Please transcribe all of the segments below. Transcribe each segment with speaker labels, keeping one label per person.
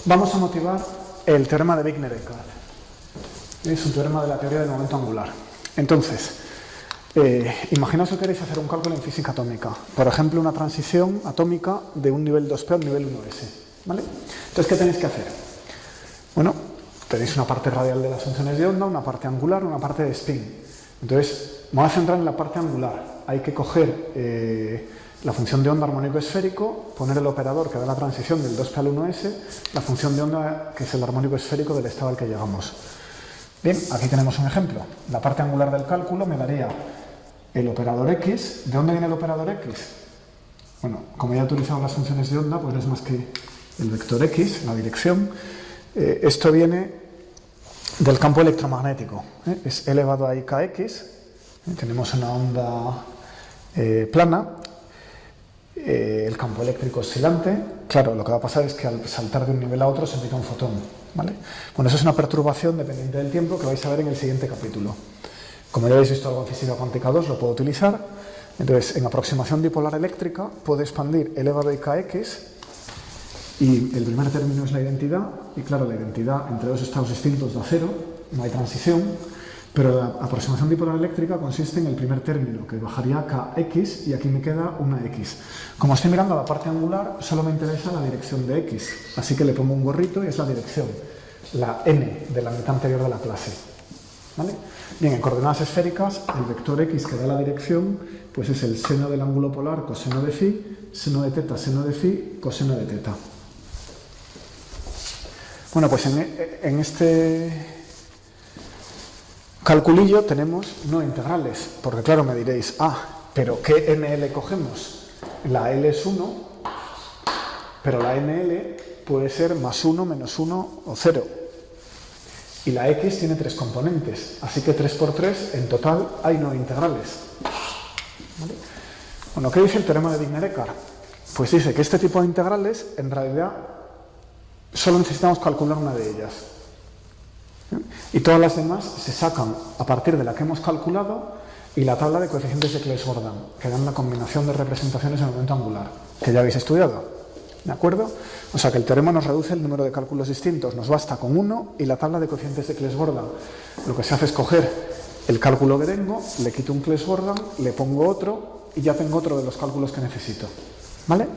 Speaker 1: vamos a motivar el teorema de Wigner-Eckardt. Es un teorema de la teoría del momento angular. Entonces, imaginaos que queréis hacer un cálculo en física atómica. Por ejemplo, una transición atómica de un nivel 2P a un nivel 1S. ¿Vale? Entonces, ¿qué tenéis que hacer? Bueno, tenéis una parte radial de las funciones de onda, una parte angular, una parte de spin. Entonces, me voy a centrar en la parte angular. Hay que coger la función de onda armónico esférico, poner el operador que da la transición del 2P al 1S, la función de onda que es el armónico esférico del estado al que llegamos. Bien, aquí tenemos un ejemplo. La parte angular del cálculo me daría el operador X. ¿De dónde viene el operador X? Bueno, como ya he utilizado las funciones de onda, pues no es más que el vector X, la dirección. Esto viene del campo electromagnético. Es elevado a IKX. Tenemos una onda plana. El campo eléctrico oscilante. Claro, lo que va a pasar es que al saltar de un nivel a otro se emite un fotón. ¿Vale? Bueno, eso es una perturbación dependiente del tiempo que vais a ver en el siguiente capítulo. Como ya habéis visto algo en física cuántica 2, lo puedo utilizar. Entonces, en aproximación dipolar eléctrica, puedo expandir elevado a IKX y el primer término es la identidad. Y claro, la identidad entre dos estados distintos da cero, no hay transición. Pero la aproximación dipolar eléctrica consiste en el primer término, que bajaría a Kx y aquí me queda una X. Como estoy mirando a la parte angular, solo me interesa la dirección de X. Así que le pongo un gorrito y es la dirección, la n de la mitad anterior de la clase. ¿Vale? Bien, en coordenadas esféricas, el vector X que da la dirección, pues es el seno del ángulo polar, coseno de phi, seno de teta, seno de phi, coseno de teta. Bueno, pues en este calculillo tenemos no integrales, porque claro, me diréis, pero ¿qué ML cogemos? La L es 1, pero la ML puede ser más 1, menos 1 o 0. Y la X tiene 3 componentes, así que 3 por 3, en total hay no integrales. ¿Vale? Bueno, ¿qué dice el teorema de Wigner-Eckardt? Pues dice que este tipo de integrales, en realidad, solo necesitamos calcular una de ellas. Y todas las demás se sacan a partir de la que hemos calculado y la tabla de coeficientes de Claes-Jordan, que dan la combinación de representaciones en el momento angular, que ya habéis estudiado. ¿De acuerdo? O sea que el teorema nos reduce el número de cálculos distintos, nos basta con uno y la tabla de coeficientes de Claes-Jordan. Lo que se hace es coger el cálculo que tengo, le quito un Claes-Jordan, le pongo otro y ya tengo otro de los cálculos que necesito. ¿Vale?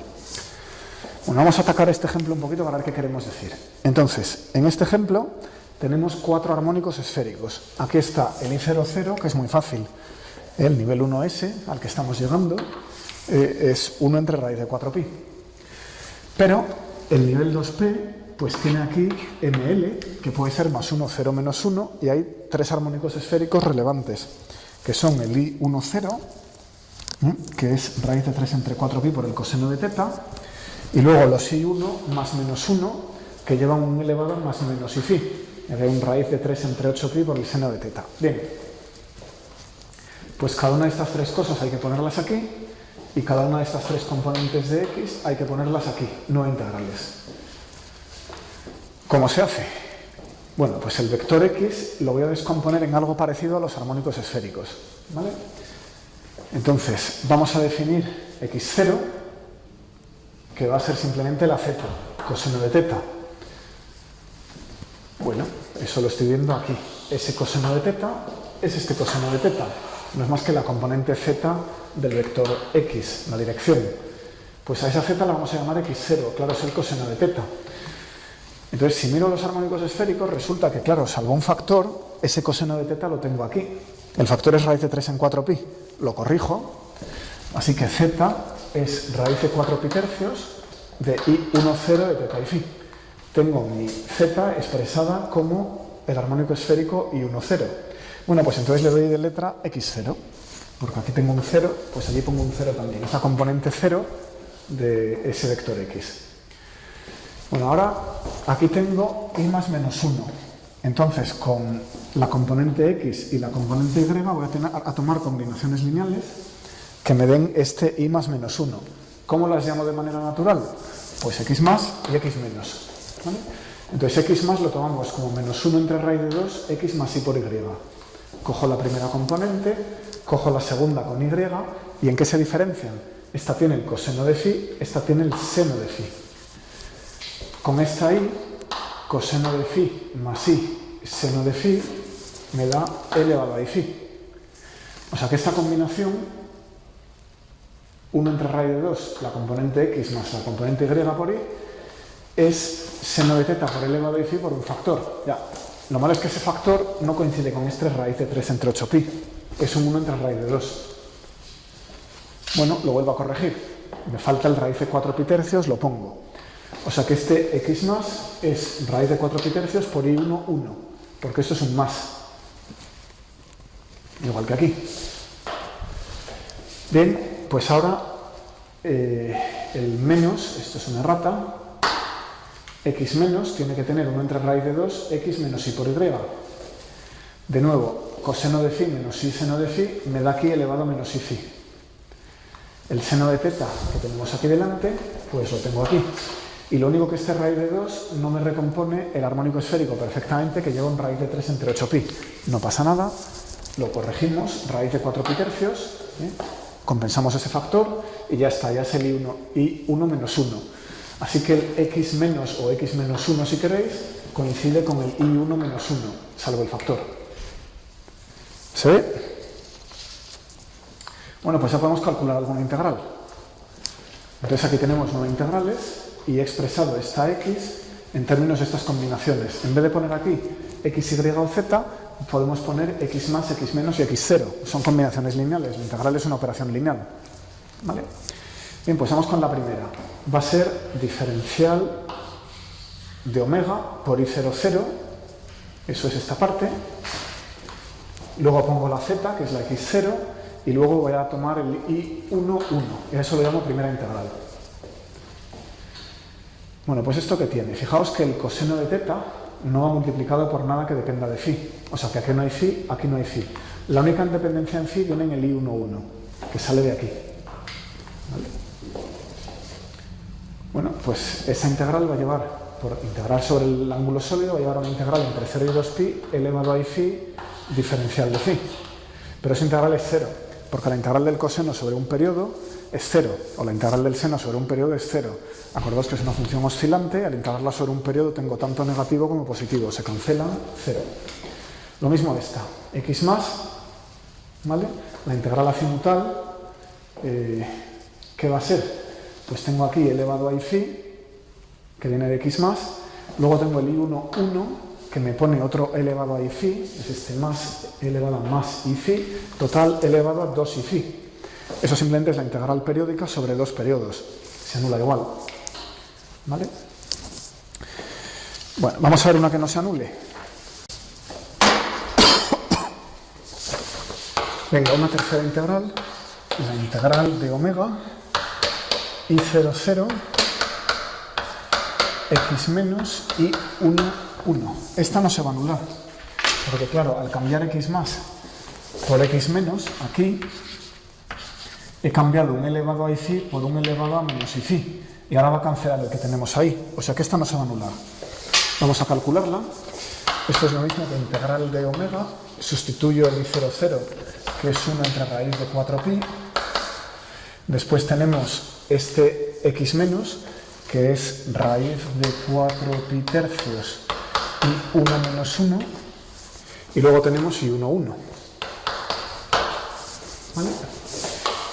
Speaker 1: Bueno, vamos a atacar este ejemplo un poquito para ver qué queremos decir. Entonces, en este ejemplo tenemos 4 armónicos esféricos. Aquí está el I00, que es muy fácil. El nivel 1S, al que estamos llegando, es 1 entre raíz de 4pi. Pero el nivel 2P, pues tiene aquí ML, que puede ser más 1, 0, menos 1, y hay 3 armónicos esféricos relevantes, que son el I10, que es raíz de 3 entre 4pi por el coseno de teta, y luego los I1 más menos 1, que llevan un elevado más menos I phi. De un raíz de 3 entre 8pi por el seno de teta. Bien, pues cada una de estas 3 cosas hay que ponerlas aquí y cada una de estas 3 componentes de X hay que ponerlas aquí, no integrales. ¿Cómo se hace? Bueno, pues el vector X lo voy a descomponer en algo parecido a los armónicos esféricos. ¿Vale? Entonces, vamos a definir X0, que va a ser simplemente la z, coseno de teta. Bueno, eso lo estoy viendo aquí. Ese coseno de teta es este coseno de teta. No es más que la componente z del vector x, la dirección. Pues a esa z la vamos a llamar x0, claro, es el coseno de teta. Entonces, si miro los armónicos esféricos, resulta que, claro, salvo un factor, ese coseno de teta lo tengo aquí. El factor es raíz de 3 en 4pi. Lo corrijo. Así que z es raíz de 4pi tercios de I10 de teta y phi. Tengo mi z expresada como el armónico esférico I10. Bueno, pues entonces le doy de letra x0, porque aquí tengo un 0, pues allí pongo un 0 también, esa componente 0 de ese vector x. Bueno, ahora aquí tengo i más menos 1. Entonces, con la componente x y la componente y voy a tomar combinaciones lineales que me den este i más menos 1. ¿Cómo las llamo de manera natural? Pues x más y x menos. ¿Vale? Entonces x más lo tomamos como menos 1 entre raíz de 2, x más y por y. Cojo la primera componente, cojo la segunda con y, ¿y en qué se diferencian? Esta tiene el coseno de phi, esta tiene el seno de phi. Con esta i coseno de phi más i seno de phi me da e elevado a i phi. O sea que esta combinación, 1 entre raíz de 2, la componente x más la componente y por i, es seno de teta por e elevado a i phi por un factor. Ya. Lo malo es que ese factor no coincide con este raíz de 3 entre 8pi. Es un 1 entre raíz de 2. Bueno, lo vuelvo a corregir. Me falta el raíz de 4 pi tercios, lo pongo. O sea que este x más es raíz de 4 pi tercios por i1, 1. Porque esto es un más. Igual que aquí. Bien, pues ahora el menos, esto es una errata, x menos tiene que tener 1 entre raíz de 2, x menos i por y. De nuevo, coseno de phi menos i seno de phi me da aquí elevado a menos i phi. El seno de teta que tenemos aquí delante, pues lo tengo aquí. Y lo único que este raíz de 2 no me recompone el armónico esférico perfectamente, que lleva un raíz de 3 entre 8pi. No pasa nada, lo corregimos, raíz de 4 pi tercios, compensamos ese factor y ya está, ya es el i1 menos 1. Así que el x menos o x menos 1, si queréis, coincide con el i1 menos 1, salvo el factor. ¿Se ve? Bueno, pues ya podemos calcular alguna integral. Entonces aquí tenemos 9 integrales y he expresado esta x en términos de estas combinaciones. En vez de poner aquí x, y o z, podemos poner x más, x menos y x0. Son combinaciones lineales. La integral es una operación lineal. ¿Vale? Bien, pues vamos con la primera. Va a ser diferencial de omega por i0, 0. Eso es esta parte. Luego pongo la z, que es la x0. Y luego voy a tomar el i1, 1. Y a eso lo llamo primera integral. Bueno, pues ¿esto qué tiene? Fijaos que el coseno de teta no va multiplicado por nada que dependa de phi. O sea que aquí no hay phi, aquí no hay phi. La única independencia en phi viene en el i1, 1, que sale de aquí. ¿Vale? Bueno, pues esa integral va a llevar, por integral sobre el ángulo sólido, va a llevar a una integral entre 0 y 2pi elevado a i phi diferencial de phi. Pero esa integral es 0. Porque la integral del coseno sobre un periodo es 0, o la integral del seno sobre un periodo es 0. Acordaos que es una función oscilante, al integrarla sobre un periodo tengo tanto negativo como positivo, se cancelan, 0. Lo mismo esta, x más, ¿vale? La integral azimutal, ¿qué va a ser? Pues tengo aquí elevado a i phi, que viene de x más, luego tengo el i1, 1, que me pone otro elevado a i phi, es este más elevado a más i phi, total elevado a 2 i phi. Eso simplemente es la integral periódica sobre dos periodos. Se anula igual. ¿Vale? Bueno, vamos a ver una que no se anule. Venga, una tercera integral, la integral de omega, i0, 0, x menos i1, 1. Esta no se va a anular, porque claro, al cambiar x más por x menos, aquí he cambiado un elevado a i phi por un elevado a menos i phi, y ahora va a cancelar el que tenemos ahí, o sea que esta no se va a anular. Vamos a calcularla. Esto es lo mismo que integral de omega, sustituyo el i0, 0, que es 1 entre raíz de 4pi, después tenemos este x menos, que es raíz de 4pi tercios y 1 menos 1, y luego tenemos i1, 1. ¿Vale?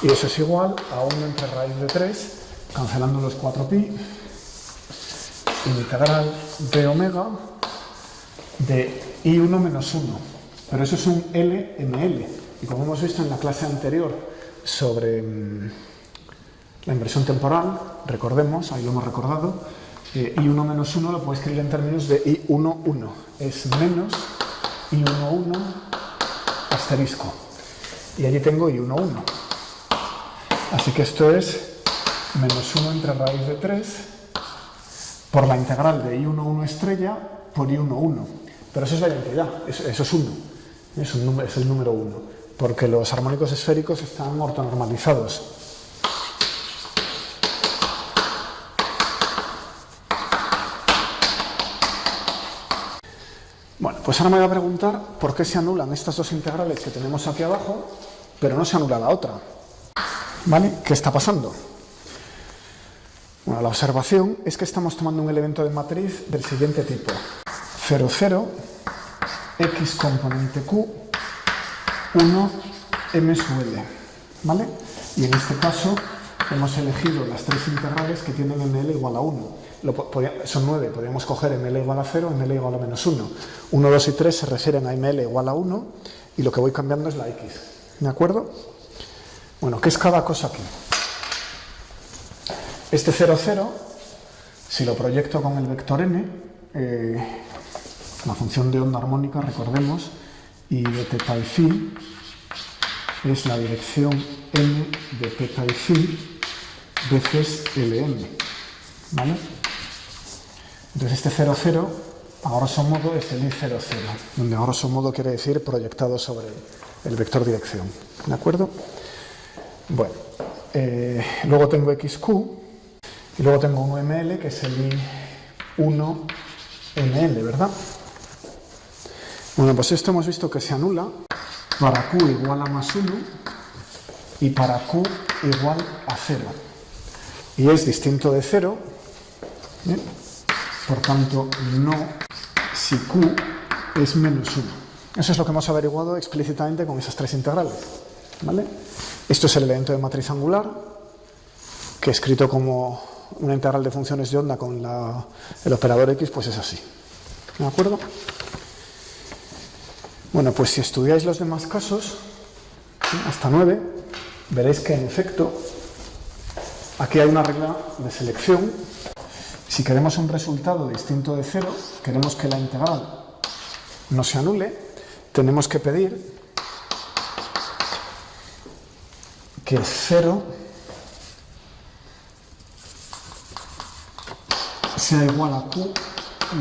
Speaker 1: Y eso es igual a 1 entre raíz de 3, cancelando los 4pi, integral de omega de i1 menos 1. Pero eso es un LML. Y como hemos visto en la clase anterior sobre la inversión temporal, recordemos, ahí lo hemos recordado, i1 menos 1 lo puedo escribir en términos de i1, 1. Es menos i1, 1 asterisco. Y allí tengo i1, 1. Así que esto es menos 1 entre raíz de 3 por la integral de i1, 1 estrella por i1, 1. Pero eso es la identidad, eso es 1. Es el número 1. Porque los armónicos esféricos están ortonormalizados. Bueno, pues ahora me voy a preguntar por qué se anulan estas dos integrales que tenemos aquí abajo, pero no se anula la otra. ¿Vale? ¿Qué está pasando? Bueno, la observación es que estamos tomando un elemento de matriz del siguiente tipo. 0, 0, x componente q, 1, m sub l, ¿vale? Y en este caso hemos elegido las tres integrales que tienen ml igual a 1. Son 9, podríamos coger ml igual a 0, ml igual a menos 1. 1, 2 y 3 se refieren a ml igual a 1 y lo que voy cambiando es la x. ¿De acuerdo? Bueno, ¿qué es cada cosa aquí? Este 0, 0, si lo proyecto con el vector n, la función de onda armónica, recordemos, y de teta y phi es la dirección n de teta y phi veces ln, ¿vale? Entonces este 0, 0, a grosso modo es el I0, 0, donde a grosso modo quiere decir proyectado sobre el vector dirección, ¿de acuerdo? Bueno, luego tengo xq y luego tengo un ml que es el I1ml, ¿verdad? Bueno, pues esto hemos visto que se anula para q igual a más 1 y para q igual a 0. Y es distinto de 0, ¿bien? Por tanto, no si q es menos 1. Eso es lo que hemos averiguado explícitamente con esas tres integrales, ¿vale? Esto es el elemento de matriz angular, que escrito como una integral de funciones de onda con el operador x, pues es así. ¿De acuerdo? Bueno, pues si estudiáis los demás casos, hasta 9, veréis que en efecto aquí hay una regla de selección. Si queremos un resultado distinto de 0, queremos que la integral no se anule, tenemos que pedir que 0 sea igual a q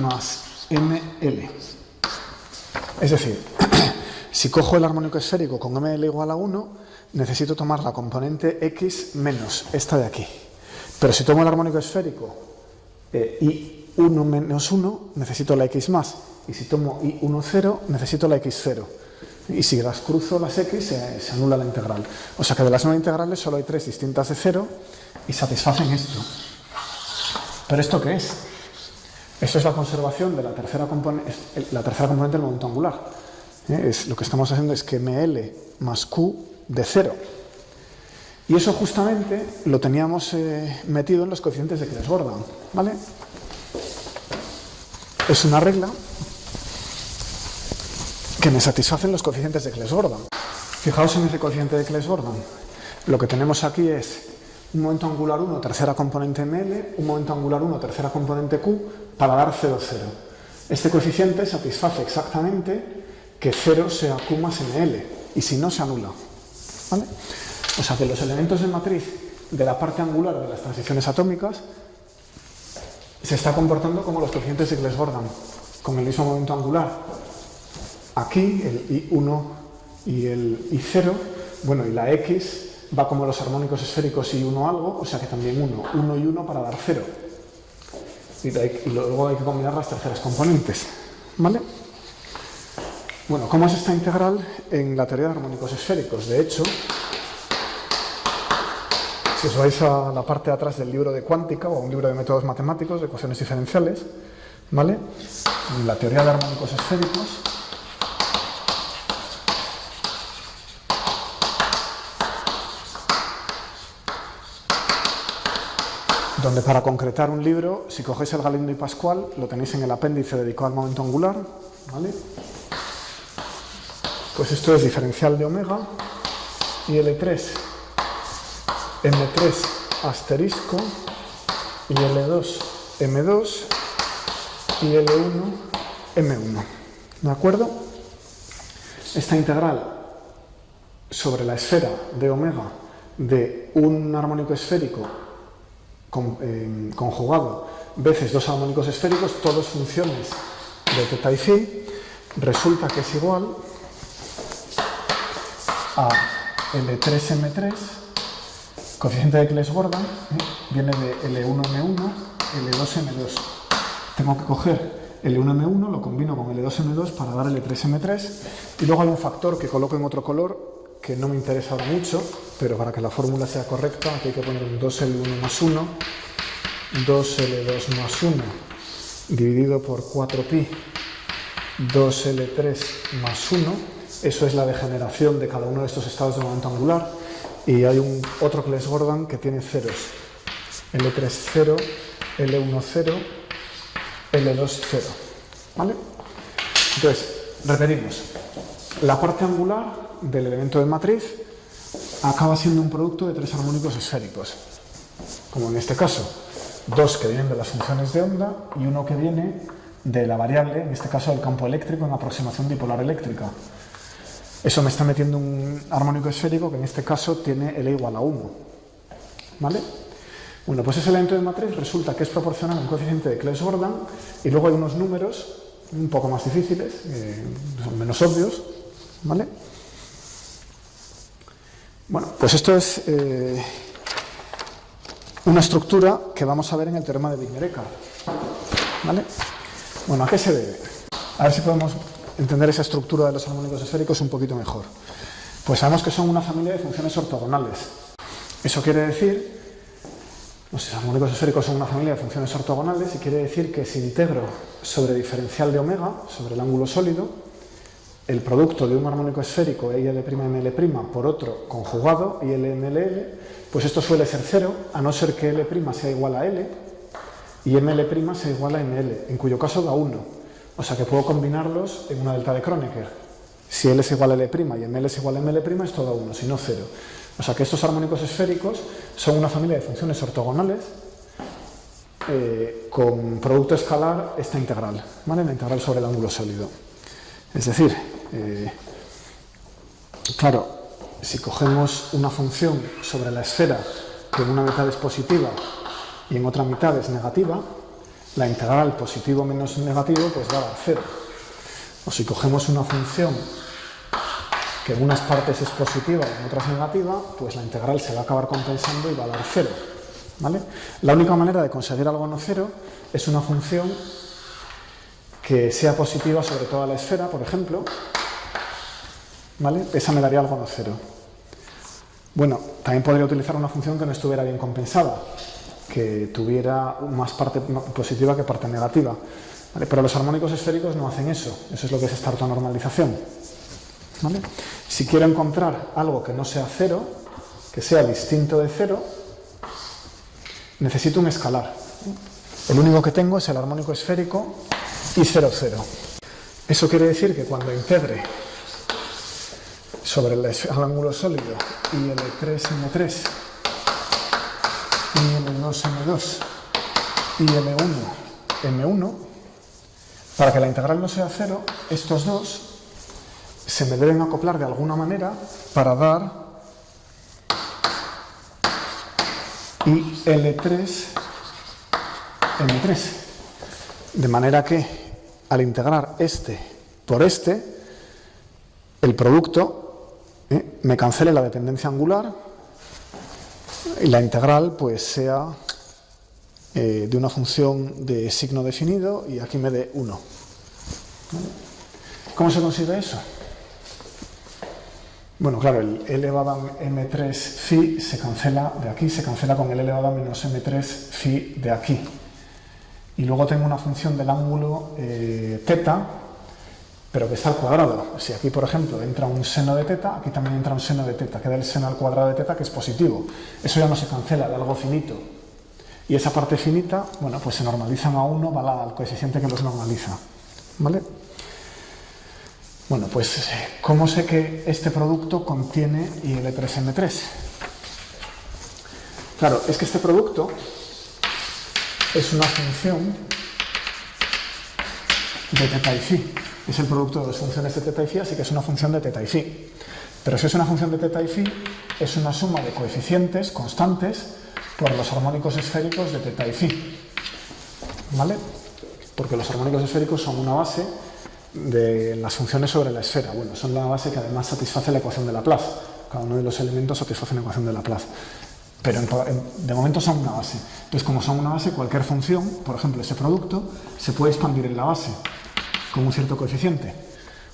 Speaker 1: más ml. Es decir, si cojo el armónico esférico con ml igual a 1, necesito tomar la componente x menos esta de aquí. Pero si tomo el armónico esférico i1 menos 1, necesito la x más. Y si tomo i1, 0, necesito la x0. Y si las cruzo las x, se anula la integral. O sea que de las 9 integrales solo hay 3 distintas de 0 y satisfacen esto. ¿Pero esto qué es? Esto es la conservación de la tercera componente del momento angular. Lo que estamos haciendo es que ml más q de 0. Y eso justamente lo teníamos metido en los coeficientes de Clebsch-Gordan, ¿vale? Es una regla que me satisfacen los coeficientes de Clebsch-Gordan. Fijaos en ese coeficiente de Clebsch-Gordan. Lo que tenemos aquí es un momento angular 1, tercera componente ml, un momento angular 1, tercera componente q, para dar 0, 0. Este coeficiente satisface exactamente que 0 sea q más ml, y si no, se anula, ¿vale? O sea que los elementos de matriz de la parte angular de las transiciones atómicas se está comportando como los coeficientes de Clebsch-Gordan, con el mismo momento angular. Aquí, el I1 y el I0, bueno, y la X va como los armónicos esféricos I1 algo, o sea que también 1 y 1 para dar 0. Y luego hay que combinar las terceras componentes, ¿vale? Bueno, ¿cómo es esta integral en la teoría de armónicos esféricos? De hecho, si os vais a la parte de atrás del libro de cuántica o a un libro de métodos matemáticos, de ecuaciones diferenciales, ¿vale? En la teoría de armónicos esféricos, donde para concretar un libro, si cogéis el Galindo y Pascual, lo tenéis en el apéndice dedicado al momento angular, ¿vale? Pues esto es diferencial de omega y L3, M3 asterisco y L2, M2 y L1, M1. ¿De acuerdo? Esta integral sobre la esfera de omega de un armónico esférico conjugado veces dos armónicos esféricos, todos funciones de teta y phi, resulta que es igual a L3M3, coeficiente de Clebsch-Gordan, viene de L1M1, L2M2. Tengo que coger L1M1, lo combino con L2M2 para dar L3M3, y luego hay un factor que coloco en otro color, que no me interesa ahora mucho, pero para que la fórmula sea correcta, aquí hay que poner un 2L1 más 1, 2L2 más 1 dividido por 4pi 2L3 más 1, eso es la degeneración de cada uno de estos estados de momento angular, y hay otro Clesbordan que tiene ceros, L3 0, L1 0, L2 0, ¿vale? Entonces, repetimos, la parte angular del elemento de matriz acaba siendo un producto de tres armónicos esféricos, como en este caso, dos que vienen de las funciones de onda y uno que viene de la variable, en este caso del campo eléctrico en aproximación dipolar eléctrica. Eso me está metiendo un armónico esférico que en este caso tiene L igual a 1, ¿vale? Bueno, pues ese elemento de matriz resulta que es proporcional a un coeficiente de Clesbordan, y luego hay unos números un poco más difíciles, son menos obvios, ¿vale? Bueno, pues esto es una estructura que vamos a ver en el teorema de Wigner-Eckardt, ¿vale? Bueno, ¿a qué se debe? A ver si podemos entender esa estructura de los armónicos esféricos un poquito mejor. Pues sabemos que son una familia de funciones ortogonales. Eso quiere decir, los armónicos esféricos son una familia de funciones ortogonales, y quiere decir que si integro sobre diferencial de omega, sobre el ángulo sólido, el producto de un armónico esférico IL'ML' por otro conjugado IL'MLL, pues esto suele ser cero, a no ser que L' sea igual a L y ML' sea igual a ML, en cuyo caso da 1. O sea que puedo combinarlos en una delta de Kronecker. Si L es igual a L' y ML es igual a ML', esto da 1, si no 0. O sea que estos armónicos esféricos son una familia de funciones ortogonales con producto escalar esta integral, ¿vale? La integral sobre el ángulo sólido. Es decir, claro, si cogemos una función sobre la esfera que en una mitad es positiva y en otra mitad es negativa, la integral positivo menos negativo pues va a dar 0. O si cogemos una función que en unas partes es positiva y en otras negativa, pues la integral se va a acabar compensando y va a dar 0, ¿vale? La única manera de conseguir algo no cero es una función que sea positiva sobre toda la esfera, por ejemplo, ¿vale? Esa me daría algo no cero. Bueno, también podría utilizar una función que no estuviera bien compensada, que tuviera más parte positiva que parte negativa, ¿vale? Pero los armónicos esféricos no hacen eso. Eso es lo que es esta ortonormalización, ¿vale? Si quiero encontrar algo que no sea cero, que sea distinto de cero, necesito un escalar. El único que tengo es el armónico esférico I0, 0. Eso quiere decir que cuando integre sobre el ángulo sólido IL3, M3, IL2, M2 y L1, M1, para que la integral no sea 0, estos dos se me deben acoplar de alguna manera para dar IL3, M3. De manera que al integrar este por este, el producto me cancele la dependencia angular y la integral pues sea de una función de signo definido y aquí me dé 1. ¿Vale? ¿Cómo se consigue eso? Bueno, claro, el e elevado a m3 phi se cancela de aquí, se cancela con el e elevado a menos m3 phi de aquí. Y luego tengo una función del ángulo teta, pero que está al cuadrado. Si aquí, por ejemplo, entra un seno de teta, aquí también entra un seno de teta, queda el seno al cuadrado de teta, que es positivo. Eso ya no se cancela, de algo finito. Y esa parte finita, bueno, pues se normalizan a 1, va al coeficiente que los normaliza. ¿Vale? Bueno, pues, ¿cómo sé que este producto contiene IL3M3? Claro, es que este producto es una función de teta y phi. Es el producto de dos funciones de teta y phi, así que es una función de teta y phi. Pero si es una función de teta y phi, es una suma de coeficientes constantes por los armónicos esféricos de teta y phi. ¿Vale? Porque los armónicos esféricos son una base de las funciones sobre la esfera. Bueno, son la base que además satisface la ecuación de Laplace. Cada uno de los elementos satisface la ecuación de Laplace. Pero de momento son una base. Entonces, como son una base, cualquier función, por ejemplo, ese producto, se puede expandir en la base con un cierto coeficiente.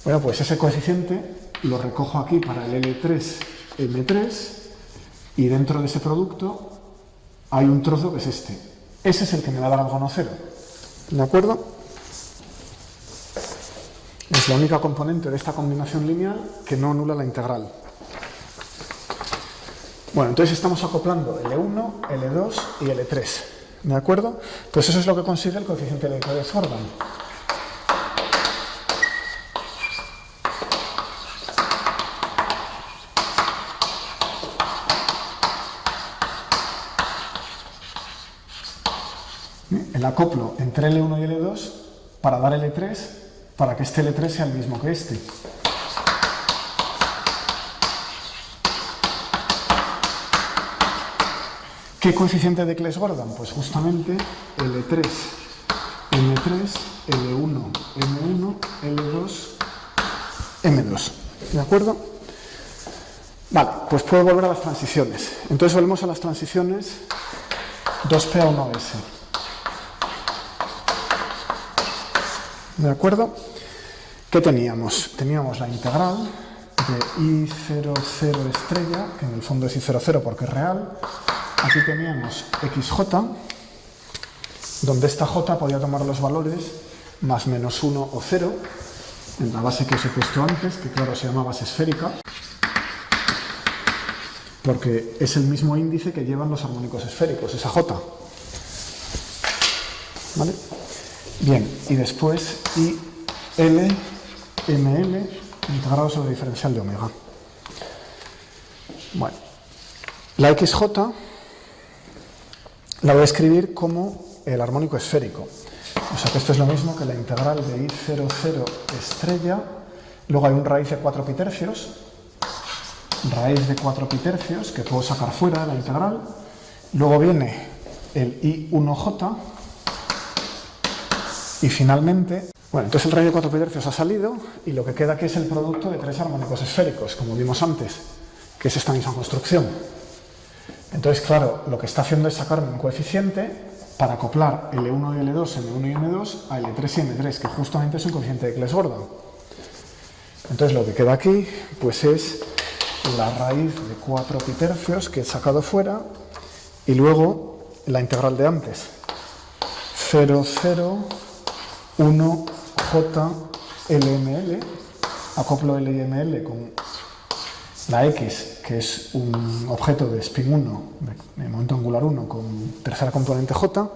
Speaker 1: Bueno, pues ese coeficiente lo recojo aquí para el L3, M3, y dentro de ese producto hay un trozo que es este, ese es el que me va a dar algo no cero. ¿De acuerdo? Es la única componente de esta combinación lineal que no anula la integral. Bueno, entonces estamos acoplando L1, L2 y L3. ¿De acuerdo? Pues eso es lo que consigue el coeficiente de Clés-Gordon. El acoplo entre L1 y L2 para dar L3, para que este L3 sea el mismo que este. ¿Qué coeficiente de Clés-Gordon? Pues justamente L3, M3, L1, M1, L2, M2. ¿De acuerdo? Vale, pues puedo volver a las transiciones. Entonces volvemos a las transiciones 2P a 1S. ¿De acuerdo? ¿Qué teníamos? Teníamos la integral de I00 estrella, que en el fondo es I00 porque es real. Aquí teníamos XJ, donde esta J podía tomar los valores más menos 1 o 0, en la base que os he puesto antes, que claro se llama base esférica, porque es el mismo índice que llevan los armónicos esféricos, esa J. ¿Vale? Bien, y después IL, ML, integrado sobre diferencial de omega. Bueno, la XJ la voy a escribir como el armónico esférico. O sea que esto es lo mismo que la integral de I00 estrella. Luego hay un raíz de 4 pi tercios. Raíz de 4 pi tercios que puedo sacar fuera de la integral. Luego viene el I1J. Y finalmente, bueno, entonces el raíz de 4 pi tercios ha salido y lo que queda aquí es el producto de 3 armónicos esféricos, como vimos antes, que es esta misma construcción. Entonces, claro, lo que está haciendo es sacarme un coeficiente para acoplar L1 y L2, M1 y M2 a L3 y M3, que justamente es un coeficiente de Clés-Gordon. Entonces, lo que queda aquí, pues es la raíz de 4 pi tercios que he sacado fuera y luego la integral de antes. 0, 0, 1, J, LML, acoplo L y ML con la X, que es un objeto de spin 1, de momento angular 1, con tercera componente J,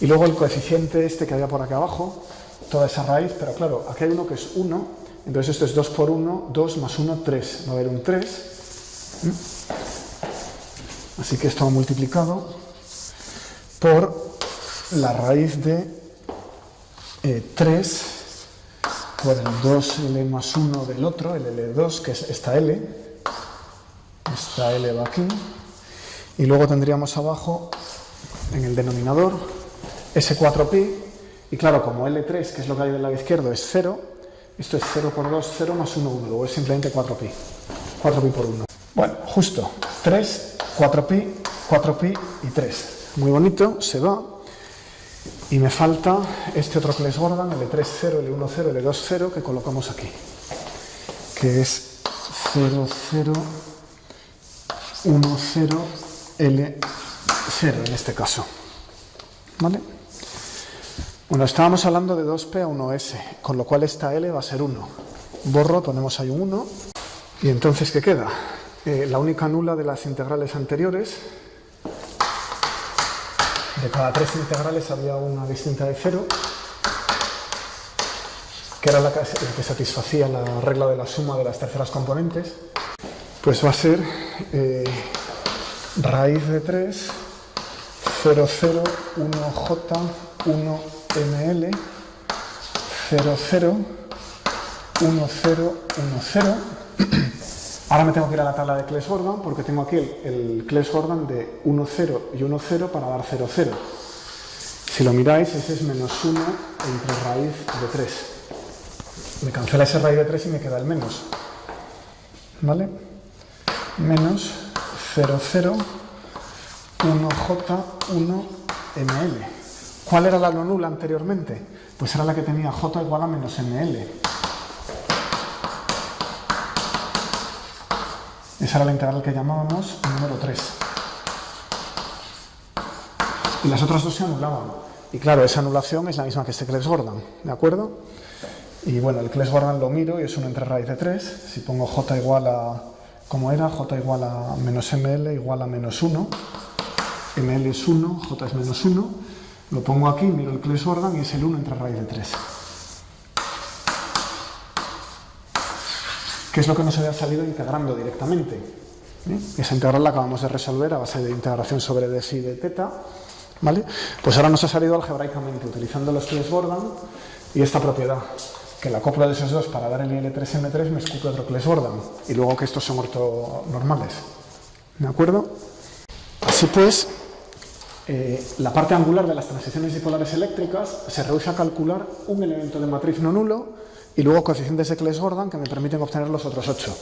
Speaker 1: y luego el coeficiente este que había por acá abajo, toda esa raíz, pero claro, aquí hay uno que es 1, entonces esto es 2 por 1, 2 más 1, 3, va a haber un 3, así que esto va multiplicado por la raíz de 3 por el 2L más 1 del otro, el L2, que es esta L. Esta L va aquí. Y luego tendríamos abajo, en el denominador, ese 4pi. Y claro, como L3, que es lo que hay del lado izquierdo, es 0, esto es 0 por 2, 0 más 1, 1. Luego es simplemente 4pi. 4pi por 1. Bueno, justo. 3, 4pi, 4pi y 3. Muy bonito, se va. Y me falta este otro Clés-Gordon, L3, 0, L1, 0, L2, 0, que colocamos aquí. Que es 0, 0, 1, 0, L, 0 en este caso. ¿Vale? Bueno, estábamos hablando de 2P a 1S, con lo cual esta L va a ser 1. Borro, ponemos ahí un 1. Y entonces, ¿qué queda? La única nula de las integrales anteriores. De cada 3 integrales había una distinta de 0, que era la que satisfacía la regla de la suma de las terceras componentes. Pues va a ser raíz de 3, 0, 0, 1J, 1 ML, 0, 0, 1, 0, 1, 0. Ahora me tengo que ir a la tabla de Clés-Gordon porque tengo aquí el Clés-Gordon de 1, 0 y 1, 0 para dar 0, 0. Si lo miráis, ese es menos 1 entre raíz de 3. Me cancela ese raíz de 3 y me queda el menos. ¿Vale? Menos 0, 0, 1J, 1 ML. ¿Cuál era la no nula anteriormente? Pues era la que tenía J igual a menos ML. Esa era la integral que llamábamos número 3. y las otras dos se anulaban. Y claro, esa anulación es la misma que este Clebsch-Gordan, ¿de acuerdo? Y bueno, el Clebsch-Gordan lo miro y es 1 entre raíz de 3. Si pongo j igual a, ¿cómo era? J igual a menos ml igual a menos 1. ml es 1, j es menos 1. Lo pongo aquí, miro el Clebsch-Gordan y es el 1 entre raíz de 3. ¿Qué es lo que nos había salido integrando directamente? Esa integral la acabamos de resolver a base de integración sobre d phi de teta, ¿vale? Pues ahora nos ha salido algebraicamente utilizando los Clebsch-Gordan y esta propiedad, que la copla de esos dos para dar el IL3M3 me escupe otro Clebsch-Gordan, y luego que estos son ortonormales, ¿de acuerdo? Así pues, la parte angular de las transiciones dipolares eléctricas se reduce a calcular un elemento de matriz no nulo y luego coeficientes de Clebsch-Gordan que me permiten obtener los otros 8.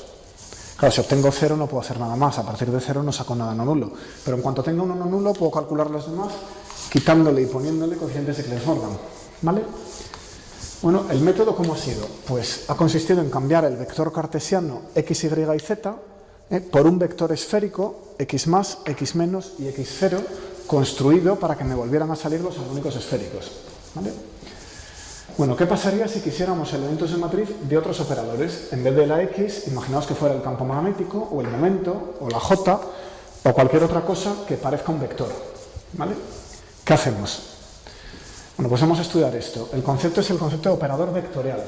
Speaker 1: Claro, si obtengo 0 no puedo hacer nada más, a partir de 0 no saco nada no nulo, pero en cuanto tenga uno no nulo puedo calcular los demás quitándole y poniéndole coeficientes de Clebsch-Gordan, ¿vale? Bueno, ¿el método cómo ha sido? Pues ha consistido en cambiar el vector cartesiano x, y y z por un vector esférico x más, x menos y x0 construido para que me volvieran a salir los armónicos esféricos, ¿vale? Bueno, ¿qué pasaría si quisiéramos elementos de matriz de otros operadores? En vez de la x, imaginaos que fuera el campo magnético, o el momento, o la j, o cualquier otra cosa que parezca un vector, ¿vale? ¿Qué hacemos? Bueno, pues vamos a estudiar esto. El concepto es el concepto de operador vectorial.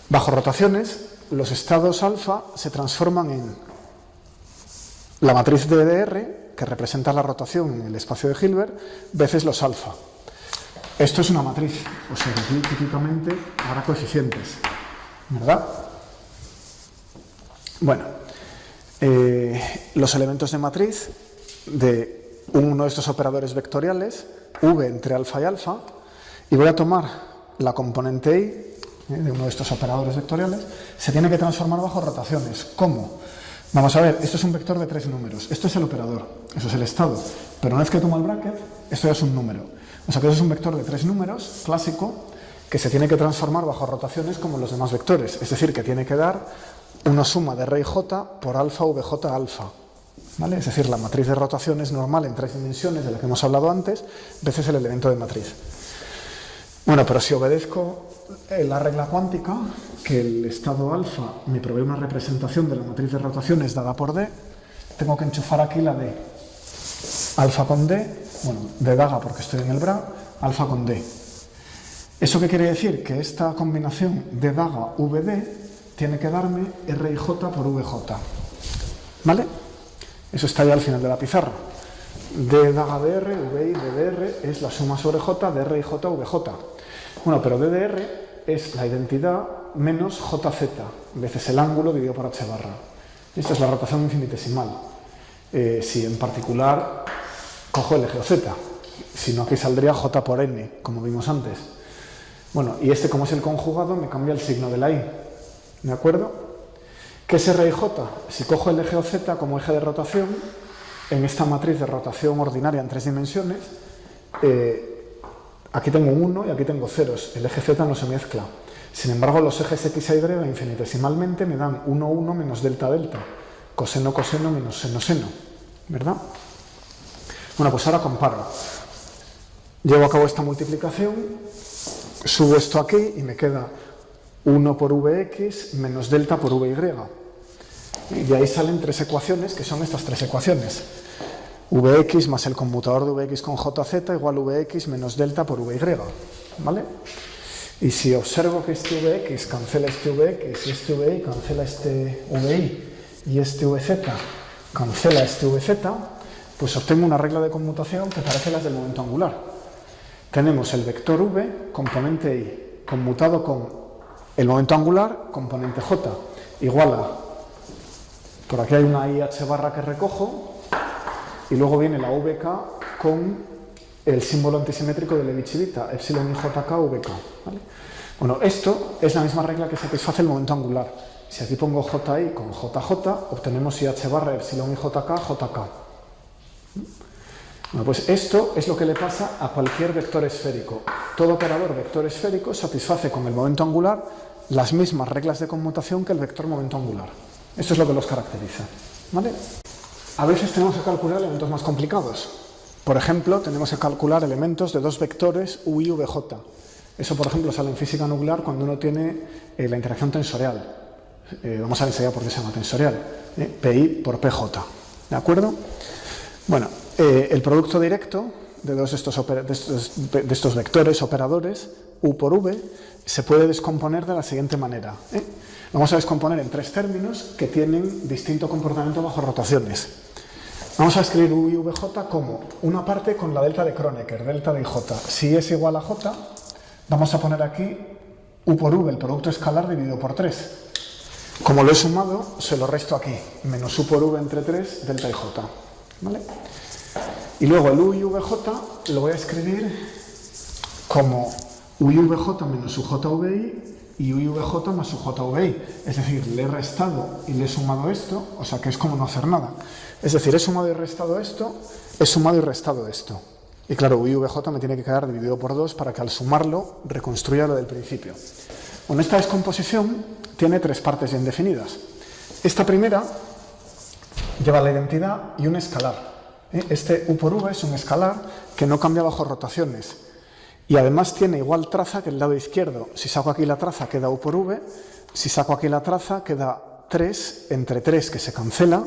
Speaker 1: Bajo rotaciones, los estados alfa se transforman en la matriz de DDR, que representa la rotación en el espacio de Hilbert, veces los alfa. Esto es una matriz, o sea que aquí típicamente habrá coeficientes, ¿verdad? Bueno, los elementos de matriz de uno de estos operadores vectoriales, v entre alfa y alfa, y voy a tomar la componente i de uno de estos operadores vectoriales, se tiene que transformar bajo rotaciones. ¿Cómo? Vamos a ver, esto es un vector de 3 números, esto es el operador, eso es el estado, pero una vez que tomo el bracket, esto ya es un número. O sea que eso es un vector de 3 números, clásico, que se tiene que transformar bajo rotaciones como los demás vectores. Es decir, que tiene que dar una suma de r y j por alfa vj alfa. ¿Vale? Es decir, la matriz de rotaciones normal en 3 dimensiones, de la que hemos hablado antes, veces el elemento de matriz. Bueno, pero si obedezco la regla cuántica, que el estado alfa me provee una representación de la matriz de rotaciones dada por d, tengo que enchufar aquí la d. Alfa con d, bueno, d daga porque estoy en el bra, alfa con d. ¿Eso qué quiere decir? Que esta combinación d daga vd tiene que darme r y j por vj. ¿Vale? Eso está ya al final de la pizarra. D daga dr, vi ddr es la suma sobre j de r y j vj. Bueno, pero ddr es la identidad menos jz, veces el ángulo dividido por h barra. Esta es la rotación infinitesimal. Si en particular cojo el eje o z, si no aquí saldría j por n, como vimos antes. Bueno, y este como es el conjugado me cambia el signo de la i, ¿de acuerdo? ¿Qué es r y j? Si cojo el eje o z como eje de rotación, en esta matriz de rotación ordinaria en 3 dimensiones, aquí tengo un 1 y aquí tengo ceros, el eje z no se mezcla. Sin embargo, los ejes x e y infinitesimalmente me dan 1, 1 menos delta, delta, coseno, coseno menos seno, seno, ¿verdad? Bueno, pues ahora comparo. Llevo a cabo esta multiplicación, subo esto aquí y me queda 1 por vx menos delta por vy. Y de ahí salen 3 ecuaciones, que son estas 3 ecuaciones. Vx más el conmutador de Vx con jz igual Vx menos delta por Vy, ¿vale? Y si observo que este Vx cancela este Vx y este Vy cancela este Vy y este Vz cancela este Vz, pues obtengo una regla de conmutación que parece las del momento angular. Tenemos el vector v, componente i, conmutado con el momento angular, componente j, igual a, por aquí hay una i h barra que recojo, y luego viene la vk con el símbolo antisimétrico de Levi-Civita, epsilon i jk vk. ¿Vale? Bueno, esto es la misma regla que satisface el momento angular. Si aquí pongo ji con jj, obtenemos i h barra epsilon i jk, jk. Bueno, pues esto es lo que le pasa a cualquier vector esférico. Todo operador vector esférico satisface con el momento angular las mismas reglas de conmutación que el vector momento angular. Esto es lo que los caracteriza, ¿vale? A veces tenemos que calcular elementos más complicados. Por ejemplo, tenemos que calcular elementos de dos vectores u y vj. Eso, por ejemplo, sale en física nuclear cuando uno tiene la interacción tensorial. Vamos a ver enseguida por qué se llama tensorial. Pi por pj. ¿De acuerdo? Bueno, el producto directo de dos de estos vectores operadores, u por v, se puede descomponer de la siguiente manera. Lo vamos a descomponer en tres términos que tienen distinto comportamiento bajo rotaciones. Vamos a escribir u y vj como una parte con la delta de Kronecker, delta de j. Si es igual a j, vamos a poner aquí u por v, el producto escalar, dividido por 3. Como lo he sumado, se lo resto aquí, menos u por v entre 3, delta y j. ¿Vale? Y luego el u y vj lo voy a escribir como u y vj menos u jvi y u y vj más u jvi. Es decir, le he restado y le he sumado esto, o sea que es como no hacer nada. Es decir, he sumado y restado esto, he sumado y restado esto. Y claro, u y vj me tiene que quedar dividido por 2 para que al sumarlo reconstruya lo del principio. Bueno, esta descomposición tiene tres partes bien definidas. Esta primera lleva la identidad y un escalar. Este u por v es un escalar que no cambia bajo rotaciones y además tiene igual traza que el lado izquierdo. Si saco aquí la traza queda u por v, si saco aquí la traza queda 3 entre 3 que se cancela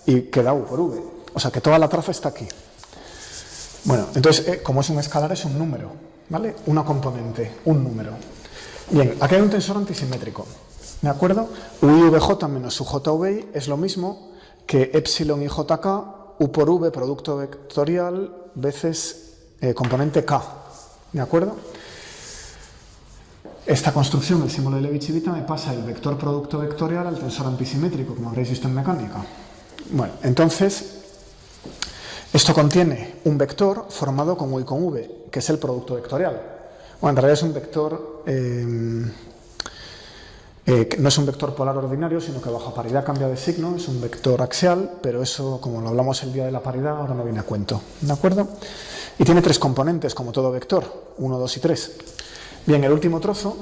Speaker 1: y queda u por v. O sea que toda la traza está aquí. Bueno, entonces como es un escalar es un número, ¿vale? Una componente, un número. Bien, aquí hay un tensor antisimétrico, ¿de acuerdo? U y vj menos u jvi es lo mismo que epsilon y jk, u por v, producto vectorial, veces componente k, ¿de acuerdo? Esta construcción, el símbolo de Levi-Civita, me pasa el vector producto vectorial al tensor antisimétrico, como habréis visto en mecánica. Bueno, entonces, esto contiene un vector formado con u y con v, que es el producto vectorial. Bueno, en realidad es un vector, no es un vector polar ordinario, sino que bajo paridad cambia de signo, es un vector axial, pero eso, como lo hablamos el día de la paridad, ahora no viene a cuento, ¿de acuerdo? Y tiene tres componentes, como todo vector, 1, 2 y 3. Bien, el último trozo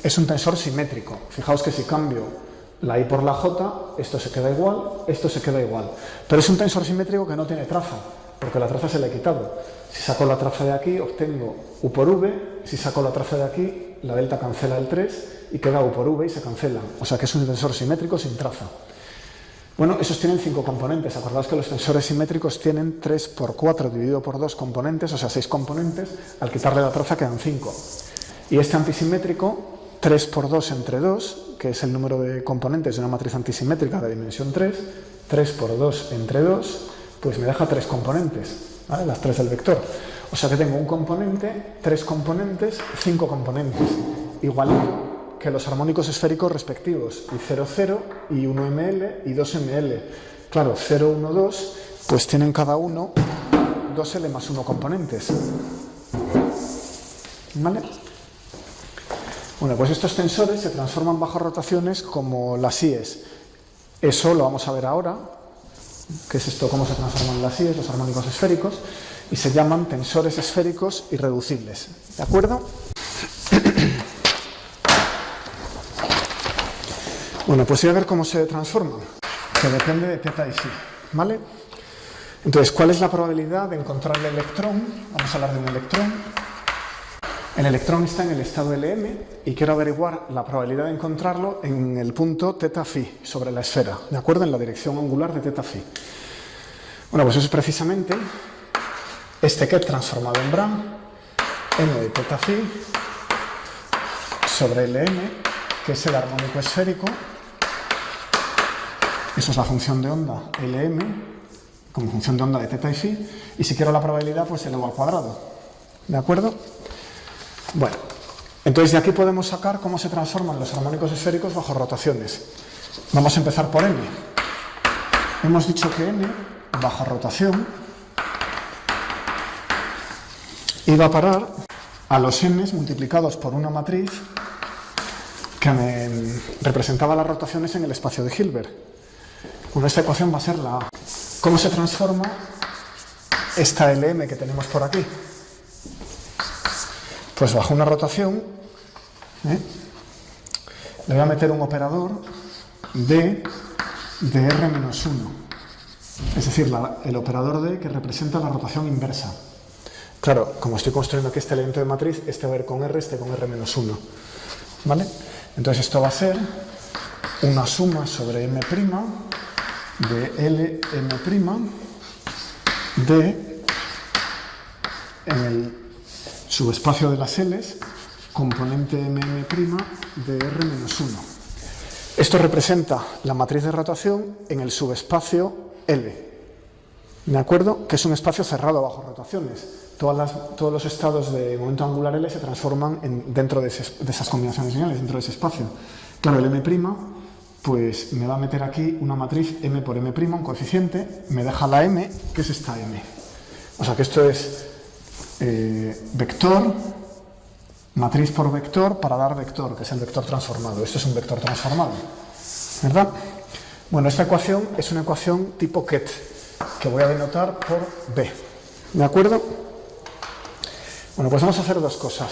Speaker 1: es un tensor simétrico. Fijaos que si cambio la i por la j, esto se queda igual, esto se queda igual. Pero es un tensor simétrico que no tiene traza, porque la traza se la he quitado. Si saco la traza de aquí, obtengo u por v. Si saco la traza de aquí, la delta cancela el 3 y queda u por v y se cancela. O sea que es un tensor simétrico sin traza. Bueno, esos tienen 5 componentes. Acordaos que los tensores simétricos tienen 3 por 4 dividido por 2 componentes, o sea 6 componentes. Al quitarle la traza quedan 5. Y este antisimétrico, 3 por 2 entre 2, que es el número de componentes de una matriz antisimétrica de dimensión 3, 3 por 2 entre 2, pues me deja 3 componentes, ¿vale? Las 3 del vector. O sea que tengo un componente, 3 componentes, 5 componentes, igualito que los armónicos esféricos respectivos, y 0, 0, y 1 ml y 2 ml. Claro, 0, 1, 2, pues tienen cada uno 2L más 1 componentes. ¿Vale? Bueno, pues estos tensores se transforman bajo rotaciones como las IES. Eso lo vamos a ver ahora, que es esto, cómo se transforman las IES, los armónicos esféricos, y se llaman tensores esféricos irreducibles. ¿De acuerdo? Bueno, pues voy a ver cómo se transforman, que depende de teta y phi, ¿vale? Entonces, ¿cuál es la probabilidad de encontrar el electrón? Vamos a hablar de un electrón. El electrón está en el estado LM y quiero averiguar la probabilidad de encontrarlo en el punto teta phi sobre la esfera, ¿de acuerdo? En la dirección angular de teta phi. Bueno, pues eso es precisamente este ket transformado en Bragg, n de teta phi sobre LM, que es el armónico esférico. Eso es la función de onda LM, como función de onda de teta y phi, y si quiero la probabilidad, pues elevo al cuadrado, ¿de acuerdo? Bueno, entonces de aquí podemos sacar cómo se transforman los armónicos esféricos bajo rotaciones. Vamos a empezar por n. Hemos dicho que n, bajo rotación, iba a parar a los n's multiplicados por una matriz que me representaba las rotaciones en el espacio de Hilbert. Bueno, esta ecuación va a ser la A. ¿Cómo se transforma esta LM que tenemos por aquí? Pues bajo una rotación, le voy a meter un operador de R-1. Es decir, el operador D que representa la rotación inversa. Claro, como estoy construyendo aquí este elemento de matriz, este va a ir con R, este con R-1. ¿Vale? Entonces esto va a ser una suma sobre M' de Lm' de, en el subespacio de las L's, componente MM' de R-1. Esto representa la matriz de rotación en el subespacio L. ¿De acuerdo? Que es un espacio cerrado bajo rotaciones. Todos los estados de momento angular L se transforman dentro de esas combinaciones lineales, dentro de ese espacio. Claro, el M', pues me va a meter aquí una matriz M por M', un coeficiente, me deja la M, que es esta M. O sea que esto es vector, matriz por vector para dar vector, que es el vector transformado. Esto es un vector transformado, ¿verdad? Bueno, esta ecuación es una ecuación tipo Ket, que voy a denotar por B. ¿De acuerdo? Bueno, pues vamos a hacer dos cosas.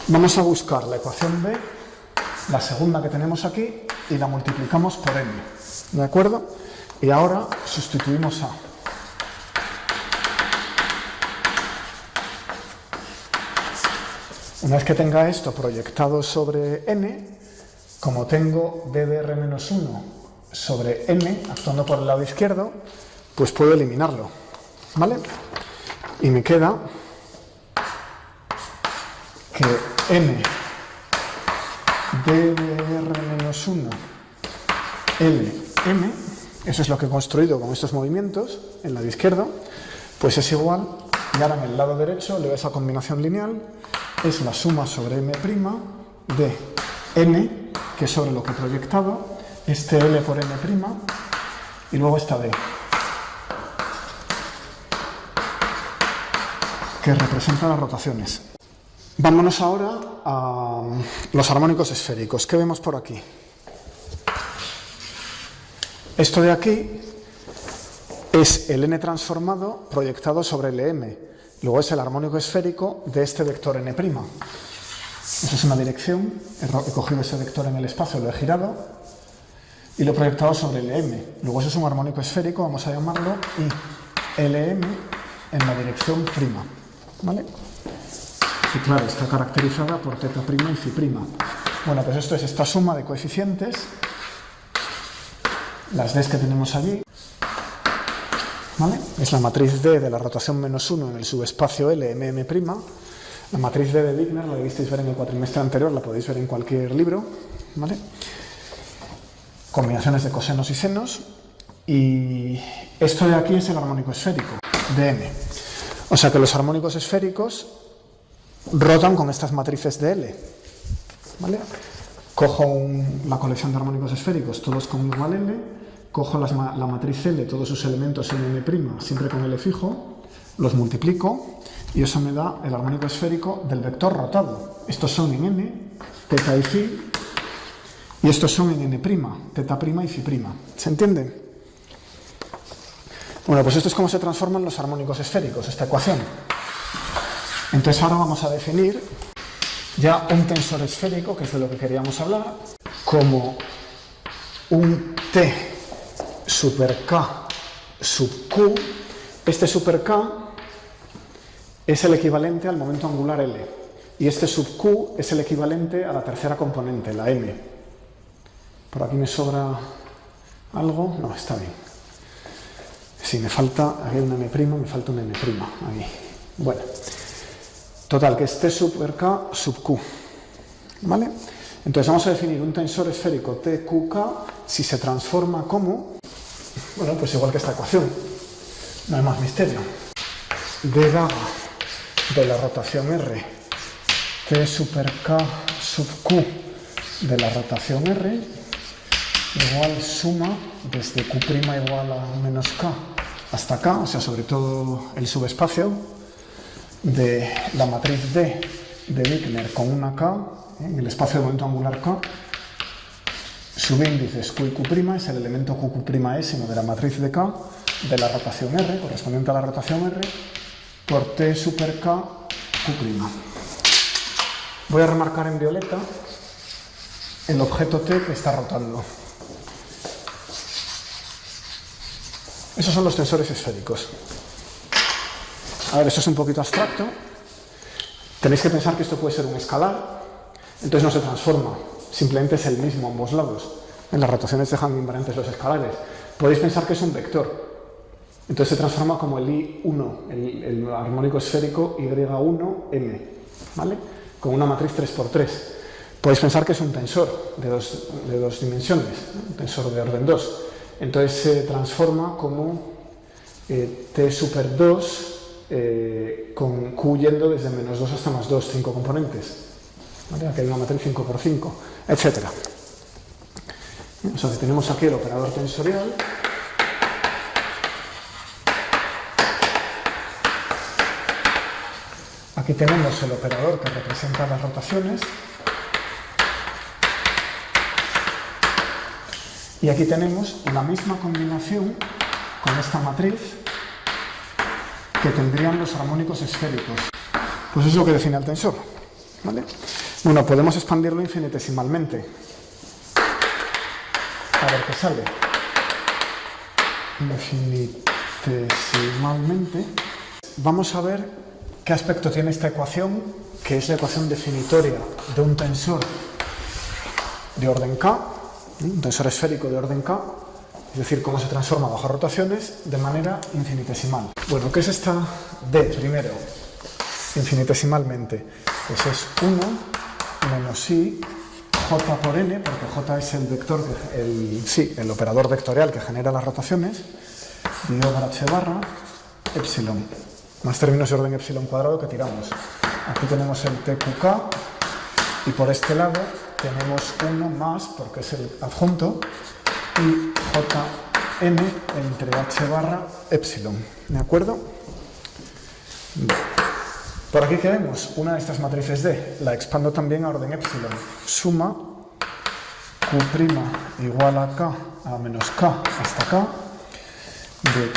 Speaker 1: Vamos a buscar la ecuación B, la segunda que tenemos aquí, y la multiplicamos por n. ¿De acuerdo? Y ahora sustituimos A. Una vez que tenga esto proyectado sobre n, como tengo b de r-1 sobre n, actuando por el lado izquierdo, pues puedo eliminarlo. ¿Vale? Y me queda que n d de r-1 Lm, eso es lo que he construido con estos movimientos, en el lado izquierdo, pues es igual, y ahora en el lado derecho le veo esa combinación lineal, es la suma sobre M' de n, que es sobre lo que he proyectado, este L por M', y luego esta D, que representa las rotaciones. Vámonos ahora a los armónicos esféricos. ¿Qué vemos por aquí? Esto de aquí es el n transformado proyectado sobre el M. Luego es el armónico esférico de este vector n'. Eso es una dirección. He cogido ese vector en el espacio, lo he girado y lo he proyectado sobre el M. Luego eso es un armónico esférico, vamos a llamarlo ILM en la dirección prima. ¿Vale? Y claro, está caracterizada por θ' y φ'. Bueno, pues esto es esta suma de coeficientes, las D's que tenemos allí, ¿vale? Es la matriz D de la rotación -1 en el subespacio L, MM'. La matriz D de Wigner, la debisteis ver en el cuatrimestre anterior, la podéis ver en cualquier libro, ¿vale? Combinaciones de cosenos y senos, y esto de aquí es el armónico esférico, de M. O sea que los armónicos esféricos rotan con estas matrices de L, ¿vale? Cojo la colección de armónicos esféricos, todos con igual L, cojo la matriz L, todos sus elementos en M', siempre con L fijo, los multiplico y eso me da el armónico esférico del vector rotado. Estos son en N, θ y φ, y estos son en N', θ' y φ'. ¿Se entiende? Bueno, pues esto es cómo se transforman los armónicos esféricos, esta ecuación. Entonces ahora vamos a definir ya un tensor esférico, que es de lo que queríamos hablar, como un T super K sub Q. Este super K es el equivalente al momento angular L, y este sub Q es el equivalente a la tercera componente, la M. ¿Por aquí me sobra algo? No, está bien. Si me falta, aquí hay un M', me falta un M', ahí. Bueno. Total, que es T super K sub Q, ¿vale? Entonces vamos a definir un tensor esférico TQK si se transforma como, bueno, pues igual que esta ecuación, no hay más misterio. D daga de la rotación R, T super K sub Q de la rotación R, igual suma desde Q' igual a menos K hasta K, o sea, sobre todo el subespacio, de la matriz D de Wigner con una K, en el espacio de momento angular K, subíndices Q y Q', es el elemento QQ'', de la matriz de K, de la rotación R, correspondiente a la rotación R, por T super K, Q'. Voy a remarcar en violeta el objeto T que está rotando. Esos son los tensores esféricos. A ver, esto es un poquito abstracto. Tenéis que pensar que esto puede ser un escalar, entonces no se transforma, simplemente es el mismo a ambos lados. En las rotaciones dejan invariantes los escalares. Podéis pensar que es un vector, entonces se transforma como el I1, el armónico esférico Y1M, ¿vale? Con una matriz 3×3. Podéis pensar que es un tensor de dos dimensiones, ¿no? Un tensor de orden 2. Entonces se transforma como T super 2 con Q yendo desde -2 hasta +2, 5 componentes. ¿Vale? Aquí hay una matriz 5×5, etc. O sea, que tenemos aquí el operador tensorial. Aquí tenemos el operador que representa las rotaciones. Y aquí tenemos la misma combinación con esta matriz que tendrían los armónicos esféricos. Pues eso es lo que define el tensor, ¿vale? Bueno, podemos expandirlo infinitesimalmente. A ver qué sale. Infinitesimalmente. Vamos a ver qué aspecto tiene esta ecuación, que es la ecuación definitoria de un tensor de orden K, un tensor esférico de orden K, es decir, cómo se transforma bajo rotaciones de manera infinitesimal. Bueno, ¿qué es esta D primero? Infinitesimalmente. Pues es 1 menos I J por N, porque J es el vector, el operador vectorial que genera las rotaciones, dividido por H barra epsilon, más términos de orden epsilon cuadrado que tiramos. Aquí tenemos el TQK y por este lado tenemos 1 más, porque es el adjunto, y Jn entre H barra epsilon. ¿De acuerdo? Por aquí que vemos una de estas matrices D, la expando también a orden epsilon. Suma Q' igual a K a menos K hasta K de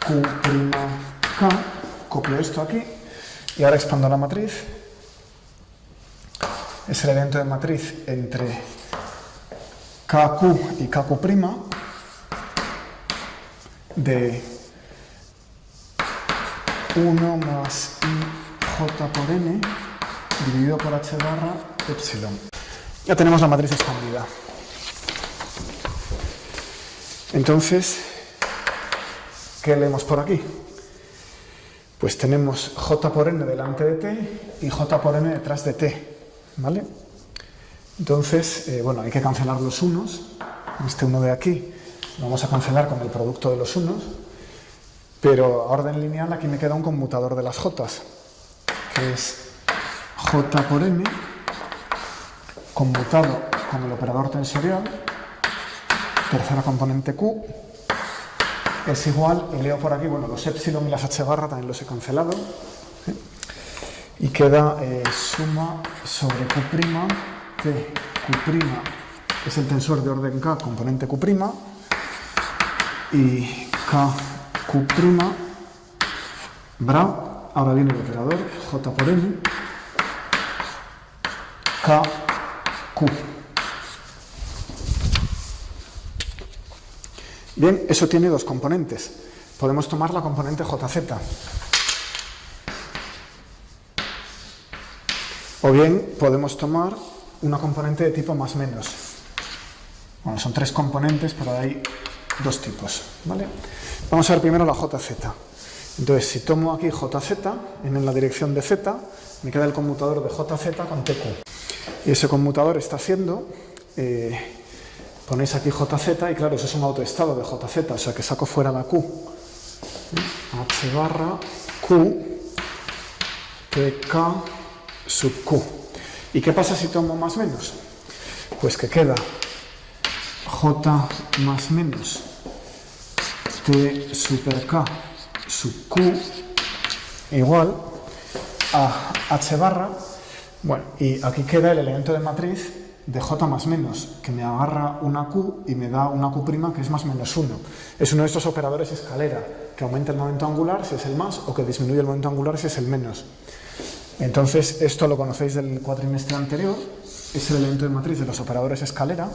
Speaker 1: TQ'K. Copio esto aquí y ahora expando la matriz. Es el evento de matriz entre KQ y KQ' de 1 más IJ por N dividido por H barra epsilon. Ya tenemos la matriz expandida. Entonces, ¿qué leemos por aquí? Pues tenemos J por N delante de T y J por N detrás de T, ¿vale? Entonces, bueno, hay que cancelar los unos. Este uno de aquí lo vamos a cancelar con el producto de los unos, pero a orden lineal aquí me queda un conmutador de las J's, que es J por N conmutado con el operador tensorial, tercera componente Q, es igual, y leo por aquí, bueno, los epsilon y las H barra también los he cancelado, ¿sí? Y queda suma sobre Q', T Q' es el tensor de orden K, componente Q', y K Q', bra, ahora viene el operador, J por N, K, Q. Bien, eso tiene dos componentes. Podemos tomar la componente JZ. O bien podemos tomar una componente de tipo más menos. Bueno, son tres componentes, pero hay dos tipos, ¿vale? Vamos a ver primero la JZ. Entonces, si tomo aquí JZ, en la dirección de Z, me queda el conmutador de JZ con TQ. Y ese conmutador está haciendo, ponéis aquí JZ y claro, eso es un autoestado de JZ, o sea que saco fuera la Q. H barra Q, TK sub Q. ¿Y qué pasa si tomo más menos? Pues que queda J más menos T super K sub Q igual a H barra. Bueno, y aquí queda el elemento de matriz de J más menos, que me agarra una Q y me da una Q' que es más menos 1. Es uno de estos operadores escalera, que aumenta el momento angular si es el más, o que disminuye el momento angular si es el menos. Entonces, esto lo conocéis del cuatrimestre anterior, es el elemento de matriz de los operadores escalera,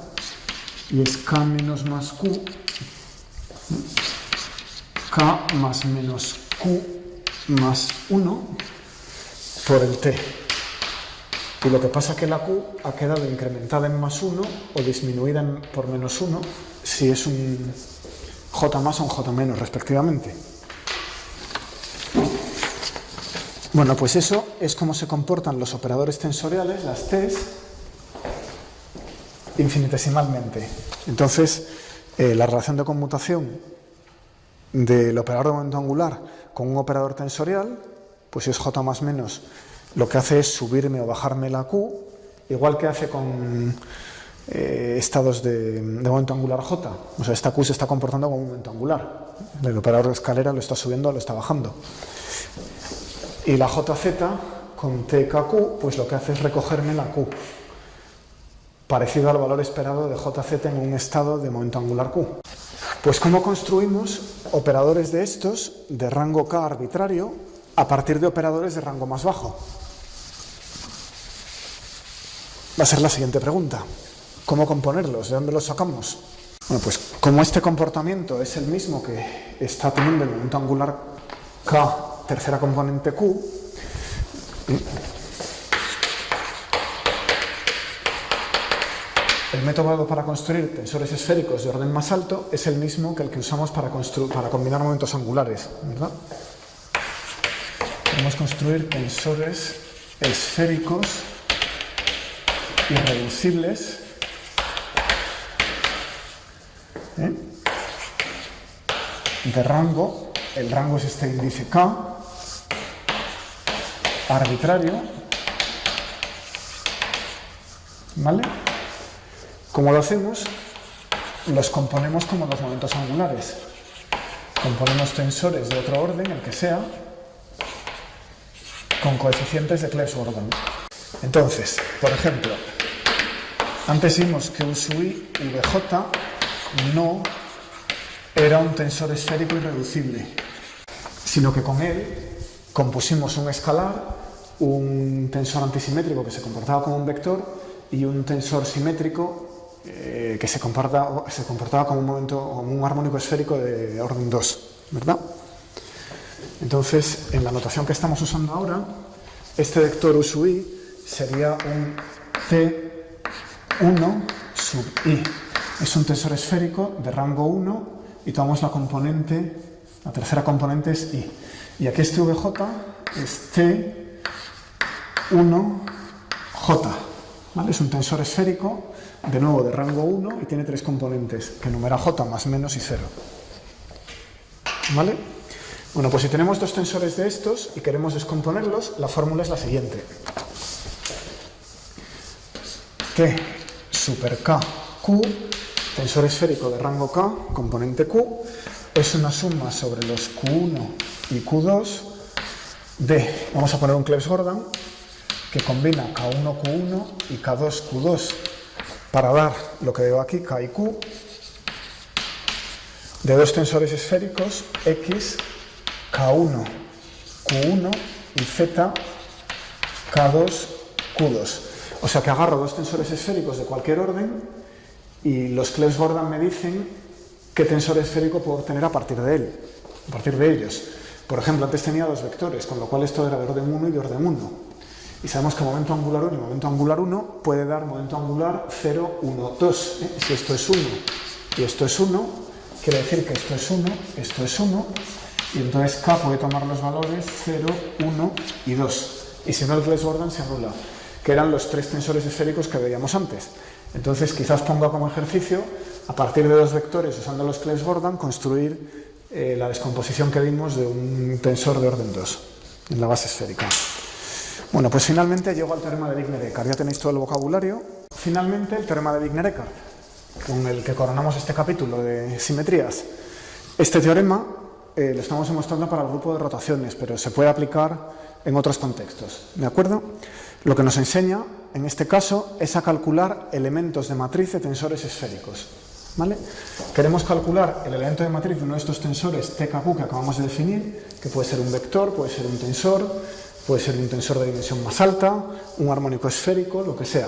Speaker 1: y es K menos más Q K más menos Q más 1 por el T. Y lo que pasa es que la Q ha quedado incrementada en más 1 o disminuida por menos 1 si es un J más o un J menos respectivamente. Bueno, pues eso es cómo se comportan los operadores tensoriales, las T's, infinitesimalmente. Entonces, la relación de conmutación del operador de momento angular con un operador tensorial, pues si es J más menos, lo que hace es subirme o bajarme la Q, igual que hace con estados de momento angular J. O sea, esta Q se está comportando como un momento angular. El operador de escalera lo está subiendo o lo está bajando. Y la JZ con TKQ, pues lo que hace es recogerme la Q, parecido al valor esperado de JZ en un estado de momento angular Q. Pues ¿cómo construimos operadores de estos de rango K arbitrario a partir de operadores de rango más bajo? Va a ser la siguiente pregunta. ¿Cómo componerlos? ¿De dónde los sacamos? Bueno, pues como este comportamiento es el mismo que está teniendo el momento angular K tercera componente Q, el método para construir tensores esféricos de orden más alto es el mismo que el que usamos para combinar momentos angulares, ¿verdad? Podemos construir tensores esféricos irreducibles de rango, el rango es este índice K, arbitrario, ¿vale? ¿Cómo lo hacemos? Los componemos como los momentos angulares. Componemos tensores de otro orden, el que sea, con coeficientes de Clebsch-Gordan. Entonces, por ejemplo, antes vimos que U sub I, VJ, no era un tensor esférico irreducible, sino que con él compusimos un escalar, un tensor antisimétrico que se comportaba como un vector y un tensor simétrico que se comportaba como un armónico esférico de orden 2, ¿verdad? Entonces, en la notación que estamos usando ahora, este vector U sub I sería un T1 sub I. Es un tensor esférico de rango 1 y tomamos la tercera componente es I. Y aquí este VJ es T1J, ¿vale? Es un tensor esférico, de nuevo de rango 1 y tiene tres componentes, que numera J más menos y 0. ¿Vale? Bueno, pues si tenemos dos tensores de estos y queremos descomponerlos, la fórmula es la siguiente. T super K Q, tensor esférico de rango K, componente Q, es una suma sobre los Q1 y Q2 de, vamos a poner un Clebsch-Gordan, que combina K1Q1 y K2Q2 para dar lo que veo aquí, K y Q, de dos tensores esféricos X, K1Q1 y Z, K2Q2. O sea que agarro dos tensores esféricos de cualquier orden y los Clebsch-Gordan me dicen qué tensor esférico puedo obtener a partir de ellos. Por ejemplo, antes tenía dos vectores, con lo cual esto era de orden 1 y de orden 1. Y sabemos que momento angular 1 y momento angular 1 puede dar momento angular 0, 1, 2. Si esto es 1 y esto es 1, quiere decir que esto es 1, esto es 1, y entonces K puede tomar los valores 0, 1 y 2. Y si no, el Clebsch-Gordan se anula, que eran los tres tensores esféricos que veíamos antes. Entonces, quizás ponga como ejercicio, a partir de dos vectores usando los Clebsch-Gordan, construir la descomposición que vimos de un tensor de orden 2 en la base esférica. Bueno, pues finalmente llego al teorema de Wigner-Eckart. Ya tenéis todo el vocabulario. Finalmente, el teorema de Wigner-Eckart, con el que coronamos este capítulo de simetrías. Este teorema lo estamos demostrando para el grupo de rotaciones, pero se puede aplicar en otros contextos, ¿de acuerdo? Lo que nos enseña, en este caso, es a calcular elementos de matriz de tensores esféricos, ¿vale? Queremos calcular el elemento de matriz de uno de estos tensores TKQ que acabamos de definir, que puede ser un vector, puede ser un tensor de dimensión más alta, un armónico esférico, lo que sea.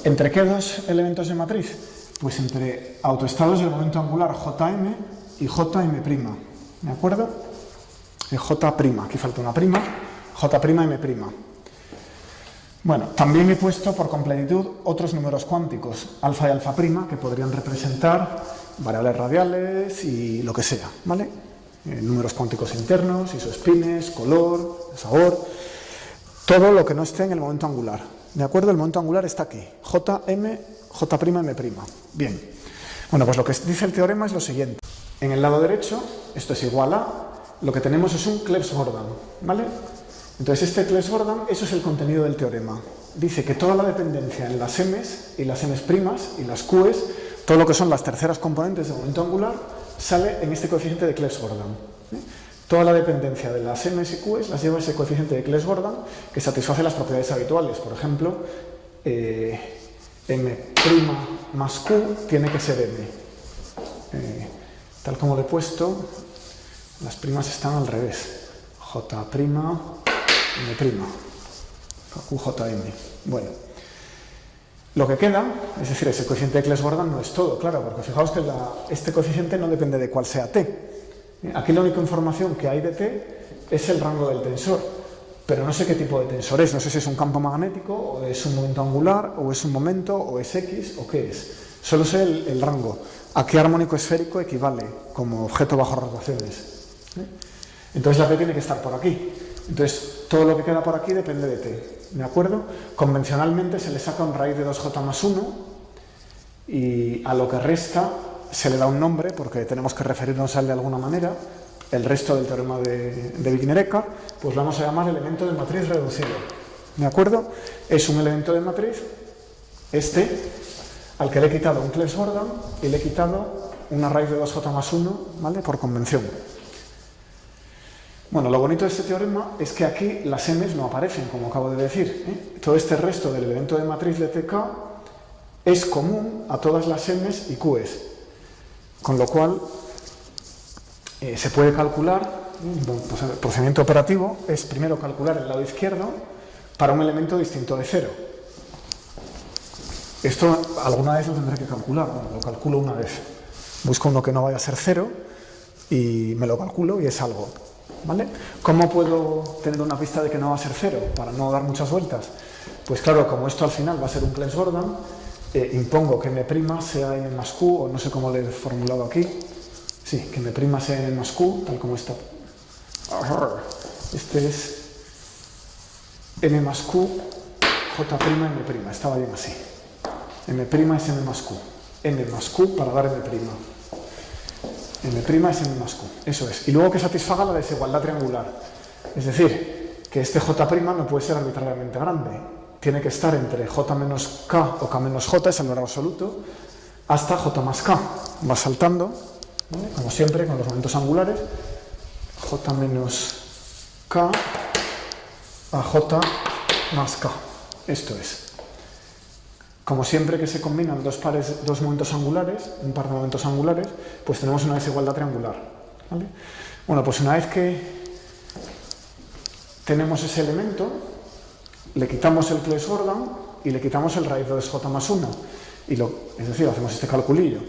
Speaker 1: ¿Entre qué dos elementos de matriz? Pues entre autoestados del momento angular Jm y JM', ¿de acuerdo? J', aquí falta una prima, J'M'. Bueno, también he puesto por completitud otros números cuánticos, alfa y alfa prima, que podrían representar variables radiales y lo que sea, ¿vale? Números cuánticos internos, isoespines, color, sabor, todo lo que no esté en el momento angular. ¿De acuerdo? El momento angular está aquí, J'M'. Bien. Bueno, pues lo que dice el teorema es lo siguiente. En el lado derecho, esto es igual a, lo que tenemos es un Clebsch-Gordan, ¿vale? Entonces este Clebsch-Gordan, eso es el contenido del teorema. Dice que toda la dependencia en las m's y las m's' y las q's, todo lo que son las terceras componentes del momento angular, sale en este coeficiente de Clebsch-Gordan. Toda la dependencia de las m's y q's las lleva ese coeficiente de Clebsch-Gordan que satisface las propiedades habituales. Por ejemplo, m' más q tiene que ser m. Tal como lo he puesto, las primas están al revés. J'M', QJM. Bueno, lo que queda, es decir, ese coeficiente de Clebsch-Gordan no es todo, claro, porque fijaos que este coeficiente no depende de cuál sea t. Aquí la única información que hay de t es el rango del tensor, pero no sé qué tipo de tensor es, no sé si es un campo magnético, o es un momento angular, o es un momento, o es x, o qué es. Solo sé el rango, a qué armónico esférico equivale como objeto bajo rotaciones. Entonces la t tiene que estar por aquí. Entonces todo lo que queda por aquí depende de t, ¿de acuerdo? Convencionalmente se le saca un raíz de 2j más 1 y a lo que resta se le da un nombre porque tenemos que referirnos a él de alguna manera. El resto del teorema de Wigner-Eckardt, pues lo vamos a llamar elemento de matriz reducido, ¿de acuerdo? Es un elemento de matriz, al que le he quitado un Clebsch-Gordan y le he quitado una raíz de 2j más 1, ¿vale? Por convención. Bueno, lo bonito de este teorema es que aquí las m's no aparecen, como acabo de decir. Todo este resto del elemento de matriz de TK es común a todas las m's y q's, con lo cual se puede calcular, pues el procedimiento operativo es primero calcular el lado izquierdo para un elemento distinto de 0. Esto alguna vez lo tendré que calcular, bueno, lo calculo una vez. Busco uno que no vaya a ser 0 y me lo calculo y es algo. ¿Vale? ¿Cómo puedo tener una pista de que no va a ser 0 para no dar muchas vueltas? Pues claro, como esto al final va a ser un Clebsch-Gordan, impongo que m' sea n más q, o no sé cómo lo he formulado aquí. Sí, que m' sea n más q, tal como está. Este es n más q, J'M', estaba bien así. M' es n más q. N más q para dar m'. M' es n más q, eso es. Y luego que satisfaga la desigualdad triangular. Es decir, que este J' no puede ser arbitrariamente grande. Tiene que estar entre J menos K o K menos J, es el valor absoluto, hasta J más K. Va saltando, ¿vale? Como siempre, con los momentos angulares. J menos K a J más K. Esto es. Como siempre que se combinan dos momentos angulares, un par de momentos angulares, pues tenemos una desigualdad triangular, ¿vale? Bueno, pues una vez que tenemos ese elemento, le quitamos el Clebsch-Gordan y le quitamos el raíz de 2j más 1. Es decir, hacemos este calculillo.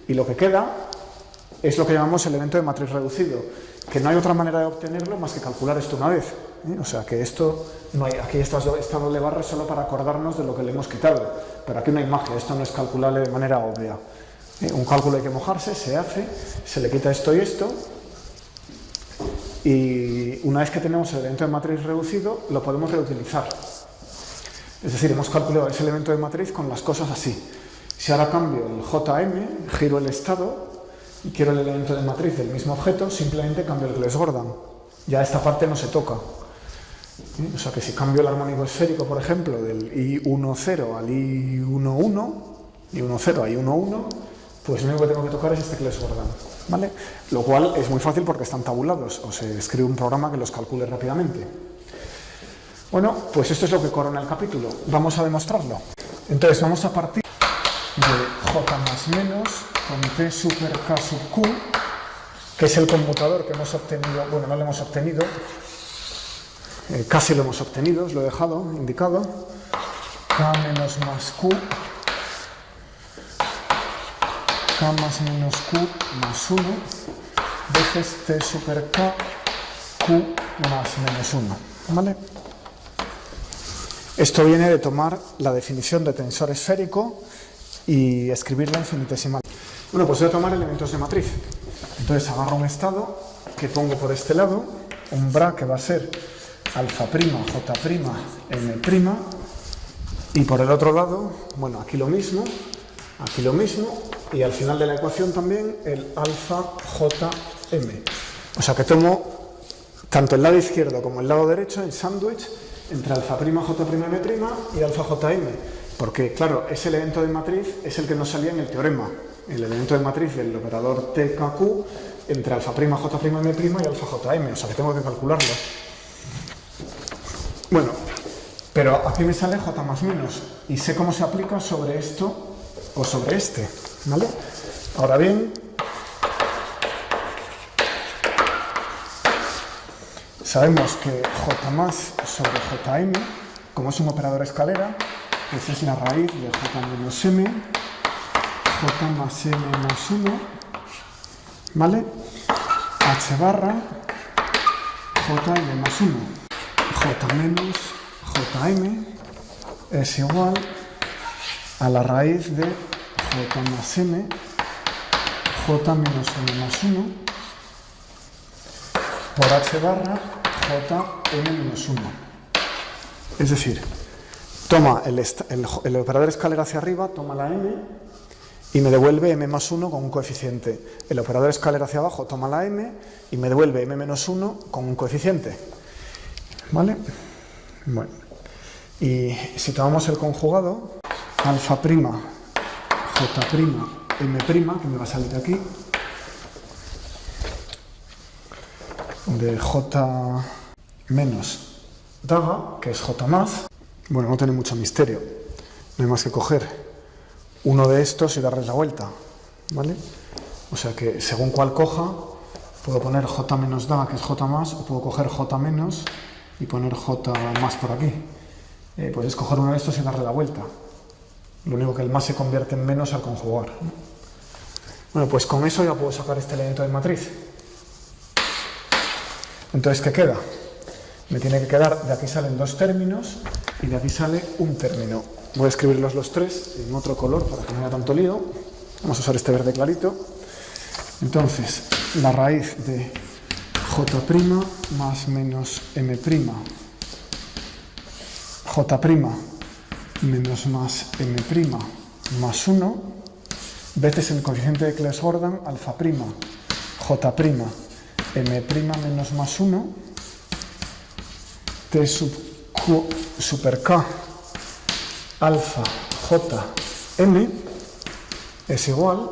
Speaker 1: Y lo que queda es lo que llamamos elemento de matriz reducido, que no hay otra manera de obtenerlo más que calcular esto una vez. O sea que esto, no hay, aquí esta doble barra es solo para acordarnos de lo que le hemos quitado, pero aquí no hay magia, esto no es calculable de manera obvia. Un cálculo hay que mojarse, se hace, se le quita esto y esto, y una vez que tenemos el elemento de matriz reducido, lo podemos reutilizar. Es decir, hemos calculado ese elemento de matriz con las cosas así. Si ahora cambio el Jm, giro el estado, y quiero el elemento de matriz del mismo objeto, simplemente cambio el Clebsch-Gordan. Ya esta parte no se toca. O sea que si cambio el armónico esférico, por ejemplo, del I10 al I11, I10 a I11, pues lo único que tengo que tocar es este Clebsch-Gordan, ¿vale? Lo cual es muy fácil porque están tabulados, o se escribe un programa que los calcule rápidamente. Bueno, pues esto es lo que corona el capítulo. Vamos a demostrarlo. Entonces vamos a partir de J más menos con T super K sub Q, que es el conmutador que hemos obtenido, bueno, no lo hemos obtenido, casi lo hemos obtenido, os lo he dejado indicado, K menos más Q, K más menos Q más 1, veces T super K Q más menos 1, ¿vale? Esto viene de tomar la definición de tensor esférico y escribirla infinitesimal. Bueno, pues voy a tomar elementos de matriz. Entonces agarro un estado que pongo por este lado, un bra que va a ser alfa prima, j prima, m prima, y por el otro lado, bueno, aquí lo mismo, y al final de la ecuación también el alfa jm. O sea que tomo tanto el lado izquierdo como el lado derecho en sándwich entre alfa prima, j prima, m prima y alfa jm. Porque, claro, ese elemento de matriz es el que nos salía en el teorema. El elemento de matriz del operador TKQ entre alfa prima, j prima, m prima y alfa jm. O sea que tengo que calcularlo. Bueno, pero aquí me sale j más menos y sé cómo se aplica sobre esto o sobre este, ¿vale? Ahora bien, sabemos que j más sobre jm, como es un operador escalera, esa es la raíz de j menos m, j más m más 1, ¿vale? H barra jm más 1. J menos jm es igual a la raíz de j más m, j menos m más 1, por h barra jm menos 1. Es decir, toma el operador escalera hacia arriba, toma la m y me devuelve m más 1 con un coeficiente. El operador escalera hacia abajo toma la m y me devuelve m menos 1 con un coeficiente. ¿Vale? Bueno. Y si tomamos el conjugado, alfa prima, j prima, m prima, que me va a salir aquí, de j menos daga, que es j más, bueno, no tiene mucho misterio, no hay más que coger uno de estos y darles la vuelta, ¿vale? O sea que según cuál coja, puedo poner j menos daga, que es j más, o puedo coger j menos y poner j más por aquí. Pues es coger uno de estos y darle la vuelta. Lo único que el más se convierte en menos al conjugar, ¿no? Bueno, pues con eso ya puedo sacar este elemento de matriz. Entonces, ¿qué queda? Me tiene que quedar, de aquí salen dos términos y de aquí sale un término. Voy a escribirlos los tres en otro color para que no haya tanto lío. Vamos a usar este verde clarito. Entonces, la raíz de j' más menos m', j' menos más m' más 1, veces el coeficiente de Clebsch-Gordan, alfa prima, j', m' menos más 1, t sub q super k, alfa j m, es igual,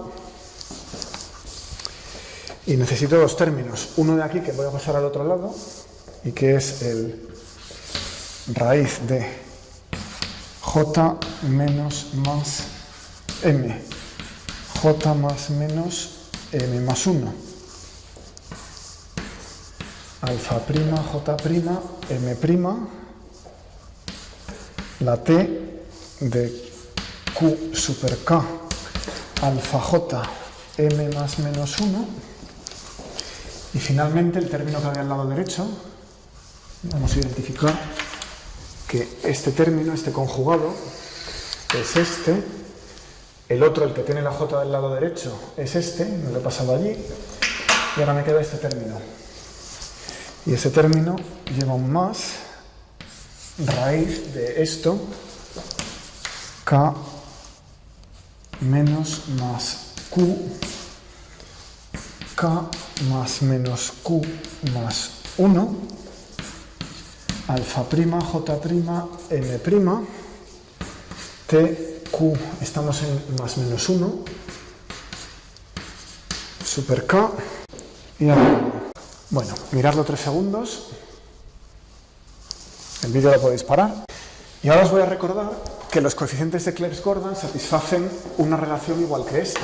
Speaker 1: y necesito dos términos, uno de aquí que voy a pasar al otro lado, y que es el raíz de j menos más m, j más menos m más 1, alfa prima, j prima, m prima, la t de q super k, alfa j, m más menos 1, y finalmente el término que había al lado derecho, vamos a identificar que este término, este conjugado, es este, el otro, el que tiene la j del lado derecho, es este, me lo he pasado allí, y ahora me queda este término. Y ese término lleva un más, raíz de esto, k menos más q, k más menos q más 1, alfa prima, j prima, m prima, t, q, estamos en más menos 1, super k, y ahora, bueno, miradlo 3 segundos, el vídeo lo podéis parar, y ahora os voy a recordar que los coeficientes de Clebsch-Gordan satisfacen una relación igual que esta,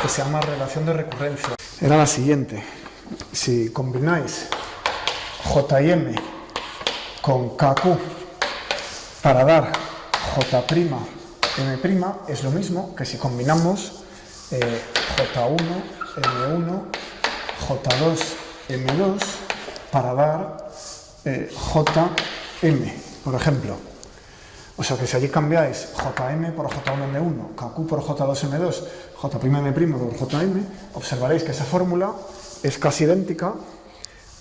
Speaker 1: que se llama relación de recurrencia. Era la siguiente: si combináis j y m con kq para dar j', m', es lo mismo que si combinamos j1, m1 J2M2 para dar JM, por ejemplo. O sea que si allí cambiáis JM por J1M1, KQ por J2M2, J'M' por JM, observaréis que esa fórmula es casi idéntica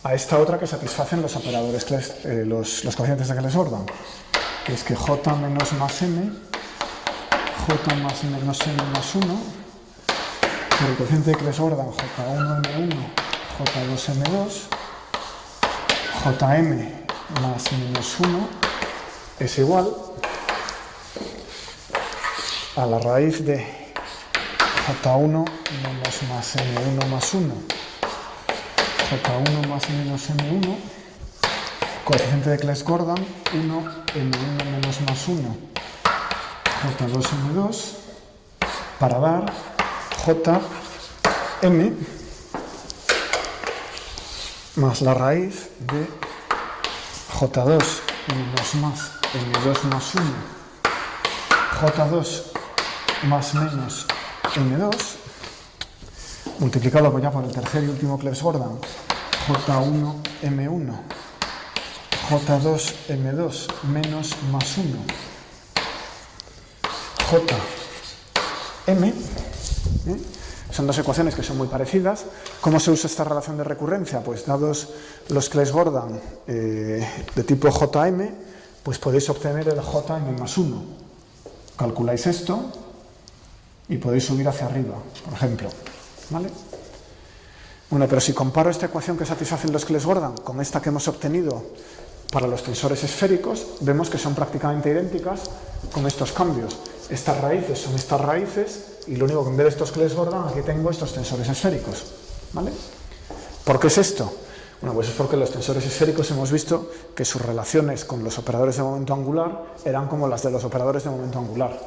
Speaker 1: a esta otra que satisfacen los operadores, los cocientes de Claes-Gordon, que es que J menos más M, J más menos M más 1, por el cociente de Claes-Gordon J1M1, J2M2, Jm más menos 1 es igual a la raíz de J1 menos más M1 más 1, J1 más menos M1, coeficiente de Claes-Gordon 1, M1 menos más 1, J2M2, para dar Jm más la raíz de J2 menos más M2 más 1, J2 más menos M2, multiplicado ya por el tercer y último Claes-Gordon, J1M1, J2M2 menos más 1, Jm. Son dos ecuaciones que son muy parecidas. ¿Cómo se usa esta relación de recurrencia? Pues dados los Claes-Gordon de tipo Jm, pues podéis obtener el Jm más 1. Calculáis esto y podéis subir hacia arriba, por ejemplo. ¿Vale? Bueno, pero si comparo esta ecuación que satisfacen los Claes-Gordon con esta que hemos obtenido para los tensores esféricos, vemos que son prácticamente idénticas con estos cambios. Estas raíces son estas raíces y lo único que en vez de estos Claes-Gordon aquí tengo estos tensores esféricos. ¿Vale? ¿Por qué es esto? Bueno, pues es porque los tensores esféricos hemos visto que sus relaciones con los operadores de momento angular eran como las de los operadores de momento angular,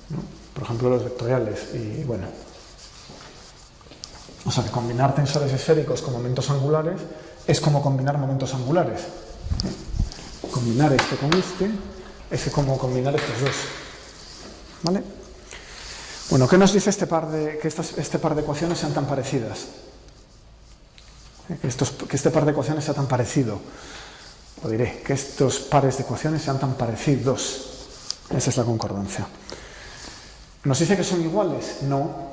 Speaker 1: ¿no? Por ejemplo, los vectoriales. Y bueno, o sea que combinar tensores esféricos con momentos angulares es como combinar momentos angulares. Combinar este con este es como combinar estos dos. ¿Vale? Bueno, ¿qué nos dice este par de ecuaciones sean tan parecidas? Que este par de ecuaciones sea tan parecido. Lo diré, que estos pares de ecuaciones sean tan parecidos. Esa es la concordancia. ¿Nos dice que son iguales? No.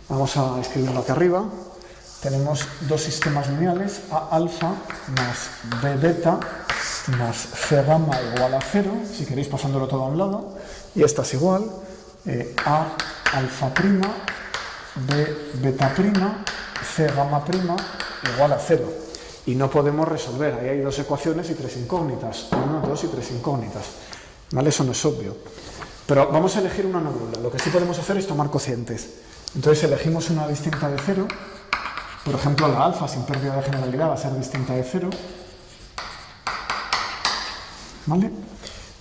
Speaker 1: Vamos a escribirlo aquí arriba. Tenemos dos sistemas lineales, A alfa más B beta más C gamma igual a 0, si queréis pasándolo todo a un lado, y esta es igual, A alfa prima, B beta prima, C gamma prima igual a 0. Y no podemos resolver, ahí hay dos ecuaciones y tres incógnitas, 1, 2 y 3 incógnitas. ¿Vale? Eso no es obvio. Pero vamos a elegir una no nula. Lo que sí podemos hacer es tomar cocientes. Entonces elegimos una distinta de 0. Por ejemplo, la alfa sin pérdida de generalidad va a ser distinta de 0. ¿Vale?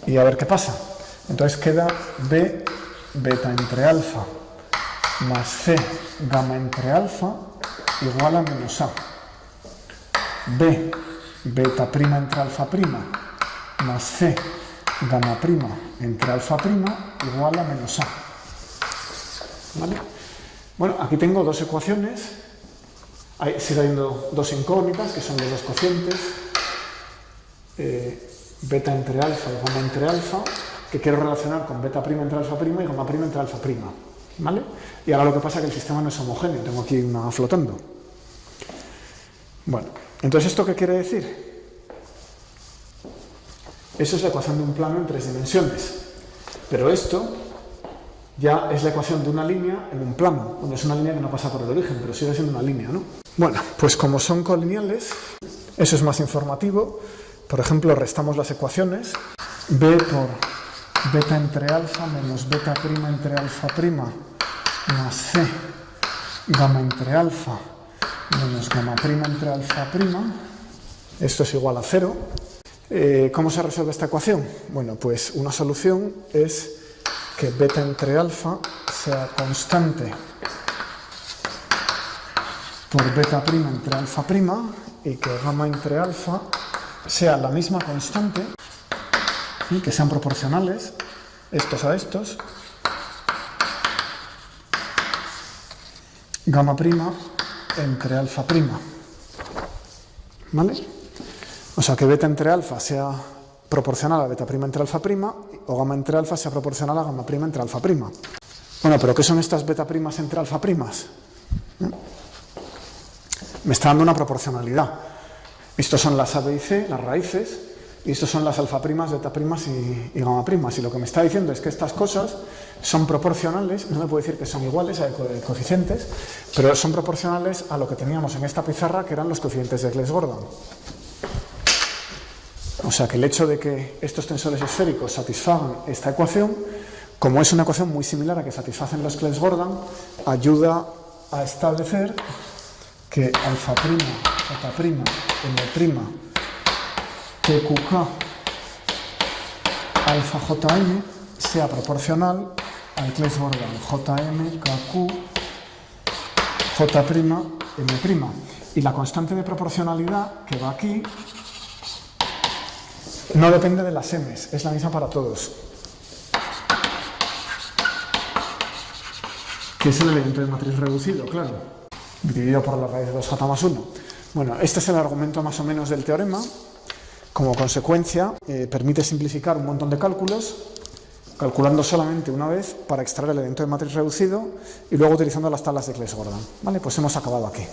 Speaker 1: Y a ver qué pasa. Entonces queda B beta entre alfa más C gamma entre alfa igual a menos A. B beta prima entre alfa prima más C gamma prima entre alfa prima igual a menos A. ¿Vale? Bueno, aquí tengo dos ecuaciones. Sigue habiendo dos incógnitas, que son los dos cocientes. Beta entre alfa y gamma entre alfa, que quiero relacionar con beta prima entre alfa prima y gamma prima entre alfa prima. ¿Vale? Y ahora lo que pasa es que el sistema no es homogéneo, tengo aquí una flotando. Bueno, entonces ¿esto qué quiere decir? Eso es la ecuación de un plano en 3 dimensiones. Pero esto ya es la ecuación de una línea en un plano, donde es una línea que no pasa por el origen, pero sigue siendo una línea, ¿no? Bueno, pues como son colineales, eso es más informativo. Por ejemplo, restamos las ecuaciones. B por beta entre alfa menos beta prima entre alfa prima más C gamma entre alfa menos gamma prima entre alfa prima. Esto es igual a 0. ¿Cómo se resuelve esta ecuación? Bueno, pues una solución es que beta entre alfa sea constante por beta prima entre alfa prima y que gamma entre alfa sea la misma constante, ¿sí? Que sean proporcionales estos a estos. Gamma prima entre alfa prima. ¿Vale? O sea, que beta entre alfa sea proporcional a beta prima entre alfa prima o gamma entre alfa sea proporcional a gamma prima entre alfa prima. Bueno, pero ¿qué son estas beta primas entre alfa primas? Me está dando una proporcionalidad. Estos son las A, B y C, las raíces, y estos son las alfa primas, beta primas y gamma primas. Y lo que me está diciendo es que estas cosas son proporcionales, no me puede decir que son iguales a coeficientes, pero son proporcionales a lo que teníamos en esta pizarra, que eran los coeficientes de Clebsch-Gordan. O sea que el hecho de que estos tensores esféricos satisfagan esta ecuación, como es una ecuación muy similar a que satisfacen los Clebsch-Gordan, ayuda a establecer que alfa prima, j prima, m prima, tqk, alfa jm sea proporcional al Clebsch-Gordan jm, kq, j prima, m prima. Y la constante de proporcionalidad que va aquí no depende de las m's, es la misma para todos. Que es el elemento de matriz reducido, claro, dividido por la raíz de 2j más 1. Bueno, este es el argumento más o menos del teorema. Como consecuencia, permite simplificar un montón de cálculos, calculando solamente una vez para extraer el elemento de matriz reducido y luego utilizando las tablas de Clebsch-Gordan. Vale, pues hemos acabado aquí.